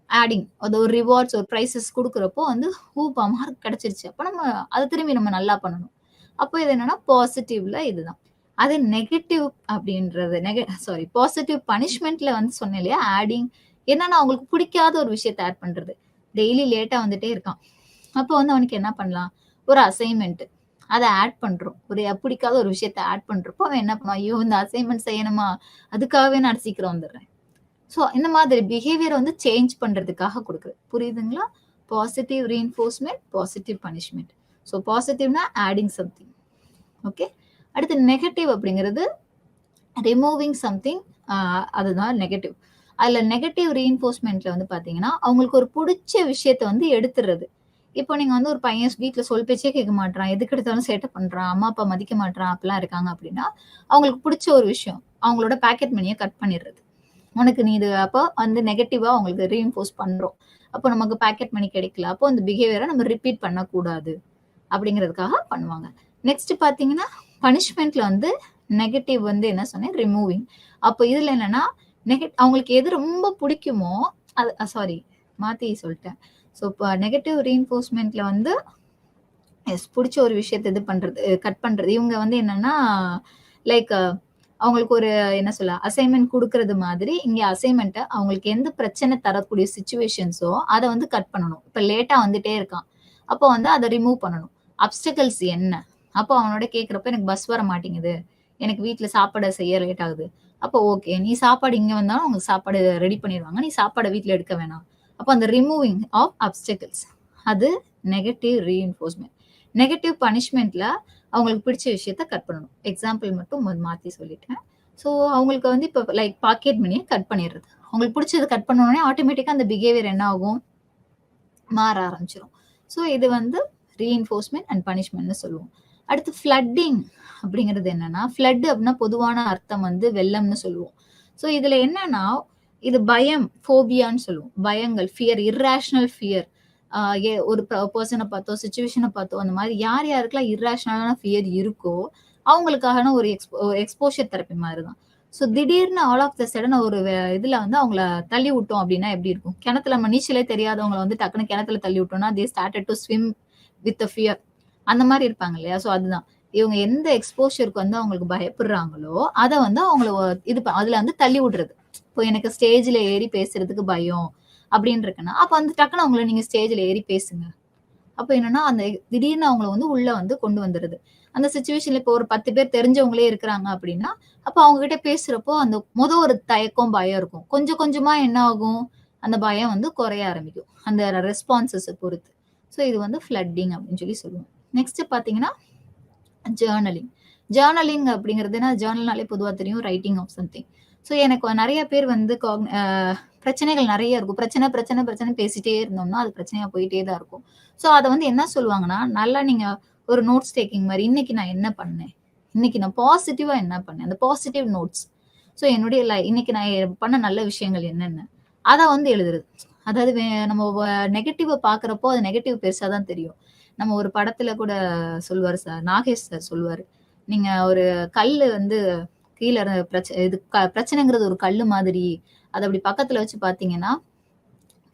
ஆடிங், அது ஒரு ரிவார்ட்ஸ் ஒரு பிரைசஸ் கொடுக்குறப்போ வந்து ஊப்பா மார்க் கிடைச்சிருச்சு, அப்ப நம்ம அதை திரும்பி நம்ம நல்லா பண்ணணும். அப்போ இது என்னன்னா பாசிட்டிவ்ல இதுதான். அது நெகட்டிவ் அப்படின்றது சாரி பாசிட்டிவ் பனிஷ்மெண்ட்ல வந்து சொன்னேன் இல்லையா, ஆடிங் என்னன்னா அவங்களுக்கு பிடிக்காத ஒரு விஷயத்த ஆட் பண்றது. டெய்லி லேட்டா வந்துட்டே இருக்கான், அப்போ வந்து அவனுக்கு என்ன பண்ணலாம், ஒரு அசைன்மெண்ட் அதை ஆட் பண்றோம், ஒரு பிடிக்காத ஒரு விஷயத்த ஆட் பண்றப்போ அவன் என்ன பண்ணுவான், ஐயோ இந்த அசைன்மெண்ட் செய்யணுமா, அதுக்காகவே நான் சீக்கிரம் வந்துடுறேன். ஸோ இந்த மாதிரி பிஹேவியர் வந்து சேஞ்ச் பண்றதுக்காக கொடுக்குறது. புரியுதுங்களா? Positive reinforcement, positive punishment. So பாசிட்டிவ்னா ஆடிங் சம்திங். ஓகே, அடுத்து நெகட்டிவ் அப்படிங்கிறது ரிமூவிங் சம்திங், அதுதான் நெகட்டிவ். அதுல நெகட்டிவ் ரீஎன்ஃபோர்ஸ்மெண்ட்ல வந்து பாத்தீங்கன்னா அவங்களுக்கு ஒரு பிடிச்ச விஷயத்த வந்து எடுத்துறது. இப்போ நீங்க வந்து ஒரு பையன் வீட்டுல சொல் பேச்சே கேட்க மாட்டான், எதுக்கு எடுத்தாலும் சேட்டை பண்றான், அம்மா அப்பா மதிக்க மாட்டான் அப்படிலாம் இருக்காங்க அப்படின்னா அவங்களுக்கு பிடிச்ச ஒரு விஷயம் அவங்களோட பாக்கெட் மணியை கட் பண்ணிடுறது. உனக்கு நீ இது அப்போ வந்து நெகட்டிவா அவங்களுக்கு ரீஎன்ஃபோர்ஸ் பண்றோம், அப்போ நமக்கு பாக்கெட் மணி கிடைக்கல, அப்போ அந்த பிஹேவியரை நம்ம ரிப்பீட் பண்ணக்கூடாது அப்படிங்கிறதுக்காக பண்ணுவாங்க. நெக்ஸ்ட் பாத்தீங்கன்னா பனிஷ்மெண்ட்ல வந்து நெகட்டிவ் வந்து என்ன சொன்னேன், ரிமூவிங். அப்போ இதுல என்னன்னா அவங்களுக்கு எது ரொம்ப பிடிக்குமோ அது சாரி மாத்தி சொல்லிட்டேன். ஸோ இப்போ நெகட்டிவ் ரீஎன்ஃபோர்ஸ்மெண்ட்ல வந்து எஸ் பிடிச்ச ஒரு விஷயத்த இது பண்றது, கட் பண்றது. இவங்க வந்து என்னன்னா லைக் அவங்களுக்கு ஒரு என்ன சொல்ல அசைன்மெண்ட் கொடுக்கறது மாதிரி இங்க அசைன்மெண்ட்டை அவங்களுக்கு எந்த பிரச்சனை தரக்கூடிய சுச்சுவேஷன்ஸோ அதை வந்து கட் பண்ணணும். இப்போ லேட்டா வந்துட்டே இருக்கான், அப்போ வந்து அதை ரிமூவ் பண்ணணும். அப்டக்கிள்ஸ் என்ன, அப்போ அவனோட கேட்குறப்ப எனக்கு பஸ் வர மாட்டேங்குது, எனக்கு வீட்டில் சாப்பாடு செய்ய லேட் ஆகுது, அப்போ ஓகே நீ சாப்பாடு இங்கே வந்தாலும் உங்களுக்கு சாப்பாடு ரெடி பண்ணிடுவாங்க, நீ சாப்பாடை வீட்டில் எடுக்க வேணாம். அப்போ அந்த ரிமூவிங் ஆஃப் அப்டக்கிள்ஸ் அது நெகட்டிவ் ரீஎன்ஃபோர்ஸ்மெண்ட். நெகட்டிவ் பனிஷ்மெண்ட்ல அவங்களுக்கு பிடிச்ச விஷயத்த கட் பண்ணணும். எக்ஸாம்பிள் மட்டும் மாற்றி சொல்லிட்டேன். ஸோ அவங்களுக்கு வந்து இப்போ லைக் பாக்கெட் மணியை கட் பண்ணிடுறது, அவங்களுக்கு பிடிச்சதை கட் பண்ணோடனே ஆட்டோமேட்டிக்காக அந்த பிஹேவியர் என்ன ஆகும், மாற ஆரம்பிச்சிடும். ஸோ இது வந்து ரீஎன்ஃபோர்ஸ்மெண்ட் அண்ட் பனிஷ்மெண்ட்னு சொல்லுவோம். அடுத்து ஃப்ளட்டிங் அப்படிங்கிறது என்னன்னா, ஃப்ளட் அப்படின்னா பொதுவான அர்த்தம் வந்து வெள்ளம்னு சொல்லுவோம். ஸோ இதுல என்னன்னா, இது பயம், ஃபோபியான்னு சொல்லுவோம். பயங்கள், ஃபியர், இர்ரேஷனல் ஃபியர். ஒரு பர்சனை பார்த்தோ, சிச்சுவேஷனை பார்த்தோ, அந்த மாதிரி யார் யாருக்கெல்லாம் இர்ரேஷனலான ஃபியர் இருக்கோ, அவங்களுக்கான ஒரு எக்ஸ்போஷர் தெரப்பி மாதிரி தான். ஸோ திடீர்னு ஆல் ஆஃப் த சடன் ஒரு இதுல வந்து அவங்கள தள்ளி விட்டோம் அப்படின்னா எப்படி இருக்கும்? கிணத்துல நம்ம நீச்சலே தெரியாதவங்கள வந்து டக்குன்னு கிணத்துல தள்ளி விட்டோம்னா, they started to swim with fear. அந்த மாதிரி இருப்பாங்க இல்லையா? ஸோ அதுதான். இவங்க எந்த எக்ஸ்போஷருக்கு வந்து அவங்களுக்கு பயப்படுறாங்களோ, அதை வந்து அவங்கள அதுல வந்து தள்ளி விடுறது. இப்போ எனக்கு ஸ்டேஜ்ல ஏறி பேசுறதுக்கு பயம் அப்படின்னு இருக்குன்னா, அப்ப வந்து டக்குன்னு அவங்கள நீங்க ஸ்டேஜ்ல ஏறி பேசுங்க. அப்ப என்னன்னா, அந்த திடீர்னு அவங்கள வந்து உள்ள வந்து கொண்டு வந்துருது. அந்த சிச்சுவேஷன்ல இப்போ ஒரு 10 பேர் தெரிஞ்சவங்களே இருக்கிறாங்க அப்படின்னா, அப்ப அவங்க கிட்ட பேசுறப்போ அந்த ஒரு தயக்கம், பயம் இருக்கும். கொஞ்சம் கொஞ்சமா என்ன ஆகும்? அந்த பயம் வந்து குறைய ஆரம்பிக்கும். அந்த ரெஸ்பான்சஸ பொறுத்து. ஸோ இது வந்து ஃப்ளட்டிங் அப்படின்னு சொல்லி சொல்லுவோம். நெக்ஸ்ட் பாத்தீங்கன்னா, ஜர்னலிங். ஜர்னலிங் அப்படிங்கிறதுனா, ஜர்னல்னாலே பொதுவா தெரியும் ரைட்டிங் ஆஃப் சம்திங். ஸோ எனக்கு நிறைய பேர் வந்து பிரச்சனைகள் நிறைய இருக்கும். பிரச்சனை பிரச்சனை பிரச்சனை பேசிட்டே இருந்தோம்னா, அது பிரச்சனையா போயிட்டே தான் இருக்கும். ஸோ அத வந்து என்ன சொல்லுவாங்கன்னா, நல்லா நீங்க ஒரு நோட்ஸ் டேக்கிங் மாரி, இன்னைக்கு நான் என்ன பண்ணேன்? இன்னைக்கு நான் பாசிட்டிவா என்ன பண்ணேன்? அந்த பாசிட்டிவ் நோட்ஸ். ஸோ என்னுடைய இன்னைக்கு நான் பண்ண நல்ல விஷயங்கள் என்னென்ன? அத வந்து எழுதுறது. அதாவது நம்ம நெகட்டிவ பார்க்குறப்போ, அது நெகட்டிவ் பெருசா தான் தெரியும். நம்ம ஒரு படத்துல கூட சொல்லுவாரு சார், நாகேஷ் சார் சொல்லுவாரு. நீங்க ஒரு கல்லு வந்து கீழ இது பிரச்சனைங்கிறது ஒரு கல்லு மாதிரி. அத அப்படி பக்கத்துல வச்சு பார்த்தீங்கன்னா,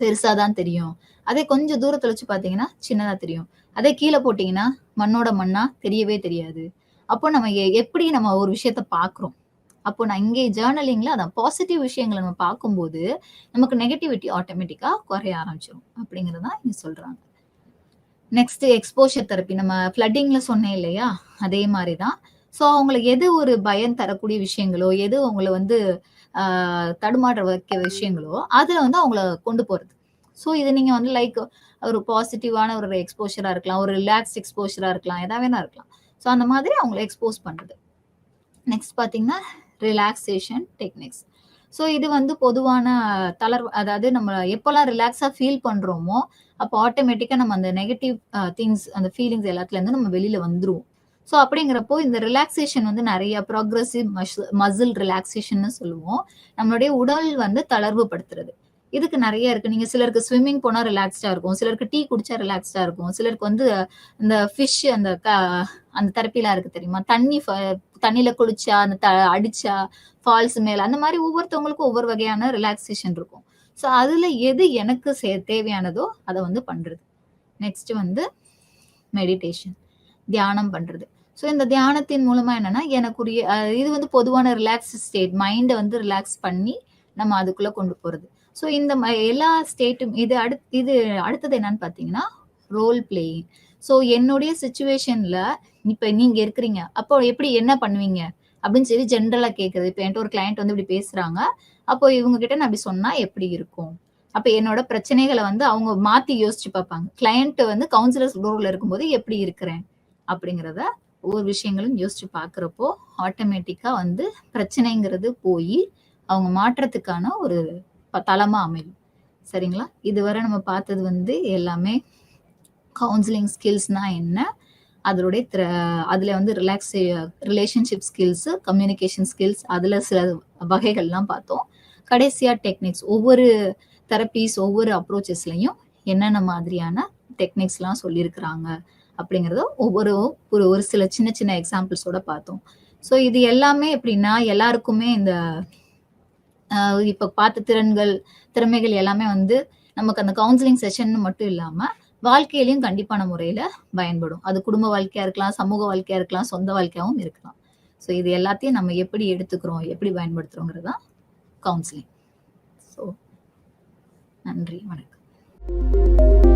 பெருசா தான் தெரியும். அதே கொஞ்சம் தூரத்துல வச்சு பார்த்தீங்கன்னா, சின்னதா தெரியும். அதே கீழ போட்டீங்கன்னா, மண்ணோட மண்ணா தெரியவே தெரியாது. அப்போ நம்ம எப்படி நம்ம ஒரு விஷயத்த பார்க்குறோம். அப்போ நான் இங்கே ஜர்னலிங்ல அதான் பாசிட்டிவ் விஷயங்கள நம்ம பார்க்கும்போது, நமக்கு நெகட்டிவிட்டி ஆட்டோமேட்டிக்கா குறைய ஆரம்பிச்சுரும். அப்படிங்கிறது தான் இங்க சொல்றாங்க. Next exposure therapy. நம்ம ஃப்ளட்டிங்ல சொன்னேன் இல்லையா? அதே மாரி தான். ஸோ அவங்களுக்கு எது ஒரு பயம் தரக்கூடிய விஷயங்களோ, எது அவங்கள வந்து தடுமாற வைக்க விஷயங்களோ, அதுல வந்து அவங்கள கொண்டு போறது. ஸோ இது நீங்க வந்து லைக் ஒரு பாசிட்டிவான ஒரு எக்ஸ்போஷரா இருக்கலாம். ஒரு ரிலாக்ஸ்ட் எக்ஸ்போஷரா இருக்கலாம். எதா வேணா இருக்கலாம். ஸோ அந்த மாதிரி அவங்கள எக்ஸ்போஸ் பண்றது. நெக்ஸ்ட் பார்த்தீங்கன்னா, ரிலாக்சேஷன் டெக்னிக்ஸ். ஸோ இது வந்து பொதுவான தளர்வு. அதாவது நம்ம எப்போலாம் ரிலாக்ஸா ஃபீல் பண்றோமோ, அப்போ ஆட்டோமேட்டிக்கா நம்ம அந்த நெகட்டிவ் திங்ஸ், அந்த ஃபீலிங்ஸ் எல்லாத்துலேருந்து நம்ம வெளியில வந்துருவோம். ஸோ அப்படிங்கிறப்போ இந்த ரிலாக்சேஷன் வந்து நிறைய ப்ரோக்ரசிவ் மசில் ரிலாக்சேஷன்னு சொல்லுவோம். நம்மளுடைய உடல் வந்து தளர்வு படுத்துறது. இதுக்கு நிறைய இருக்கு. நீங்க சிலருக்கு ஸ்விம்மிங் போனா ரிலாக்ஸ்டா இருக்கும். சிலருக்கு டீ குடிச்சா ரிலாக்ஸ்டா இருக்கும். சிலருக்கு வந்து இந்த ஃபிஷ் அந்த தெரப்பிலாம் இருக்கு தெரியுமா? தண்ணியில குளிச்சா, அந்த அடிச்சா, ஃபால்ஸ் மேல அந்த மாரி ஒவ்வொருத்தவங்களுக்கும் ஒவ்வொரு வகையான ரிலாக்சேஷன் இருக்கும். ஸோ அதுல எது எனக்கு தேவையானதோ அத வந்து பண்றது. நெக்ஸ்ட் வந்து மெடிடேஷன். தியானம் பண்றது. ஸோ இந்த தியானத்தின் மூலமா என்னன்னா, எனக்குரிய இது வந்து பொதுவான ரிலாக்ஸ் ஸ்டேட். மைண்ட வந்து ரிலாக்ஸ் பண்ணி நம்ம அதுக்குள்ள கொண்டு போறது. ஸோ இந்த எல்லா ஸ்டேட்டும் இது அடுத்தது என்னன்னு பார்த்தீங்கன்னா, ரோல் பிளேயிங். ஸோ என்னுடைய சிச்சுவேஷன்ல இப்ப நீங்க இருக்கிறீங்க. அப்போ எப்படி என்ன பண்ணுவீங்க? அப்படின்னு சொல்லி ஜென்ரலா கேட்குறது. இப்ப என்ட்ட ஒரு கிளையண்ட் வந்து இப்படி பேசுறாங்க. அப்போ இவங்க கிட்ட நான் இப்படி சொன்னா எப்படி இருக்கும்? அப்ப என்னோட பிரச்சனைகள வந்து அவங்க மாத்தி யோசிச்சு பார்ப்பாங்க. கிளையண்ட் வந்து கவுன்சிலர்ஸ் ரோல்ல இருக்கும்போது எப்படி இருக்கிறேன்? அப்படிங்கிறத ஒவ்வொரு விஷயங்களும் யோசிச்சு பார்க்குறப்போ, ஆட்டோமேட்டிக்கா வந்து பிரச்சனைங்கிறது போயி, அவங்க மாற்றத்துக்கான ஒரு தளமா அமையும். சரிங்களா? இதுவரை நம்ம பார்த்தது வந்து எல்லாமே கவுன்சிலிங் ஸ்கில்ஸ்னா என்ன? அதனுடைய அதுல வந்து ரிலேஷன்ஷிப் ஸ்கில்ஸ், கம்யூனிகேஷன் ஸ்கில்ஸ், அதுல சில வகைகள்லாம் பார்த்தோம். கடைசியா டெக்னிக்ஸ். ஒவ்வொரு தெரப்பீஸ், ஒவ்வொரு அப்ரோச்சஸ்லயும் என்னென்ன மாதிரியான டெக்னிக்ஸ்லாம் சொல்லியிருக்கிறாங்க அப்படிங்கிறத ஒரு சில சின்ன சின்ன எக்ஸாம்பிள்ஸோட பார்த்தோம். ஸோ இது எல்லாமே எப்படின்னா, எல்லாருக்குமே இந்த இப்ப பார்த்த திறமைகள் எல்லாமே வந்து நமக்கு அந்த கவுன்சிலிங் செஷன் மட்டும் இல்லாம, வாழ்க்கையிலயும் கண்டிப்பான முறையில பயன்படும். அது குடும்ப வாழ்க்கையா இருக்கலாம், சமூக வாழ்க்கையா இருக்கலாம், சொந்த வாழ்க்கையாவும் இருக்கலாம். ஸோ இது எல்லாத்தையும் நம்ம எப்படி எடுத்துக்கிறோம், எப்படி பயன்படுத்துறோங்கிறது தான் கவுன்சிலிங். ஸோ நன்றி, வணக்கம்.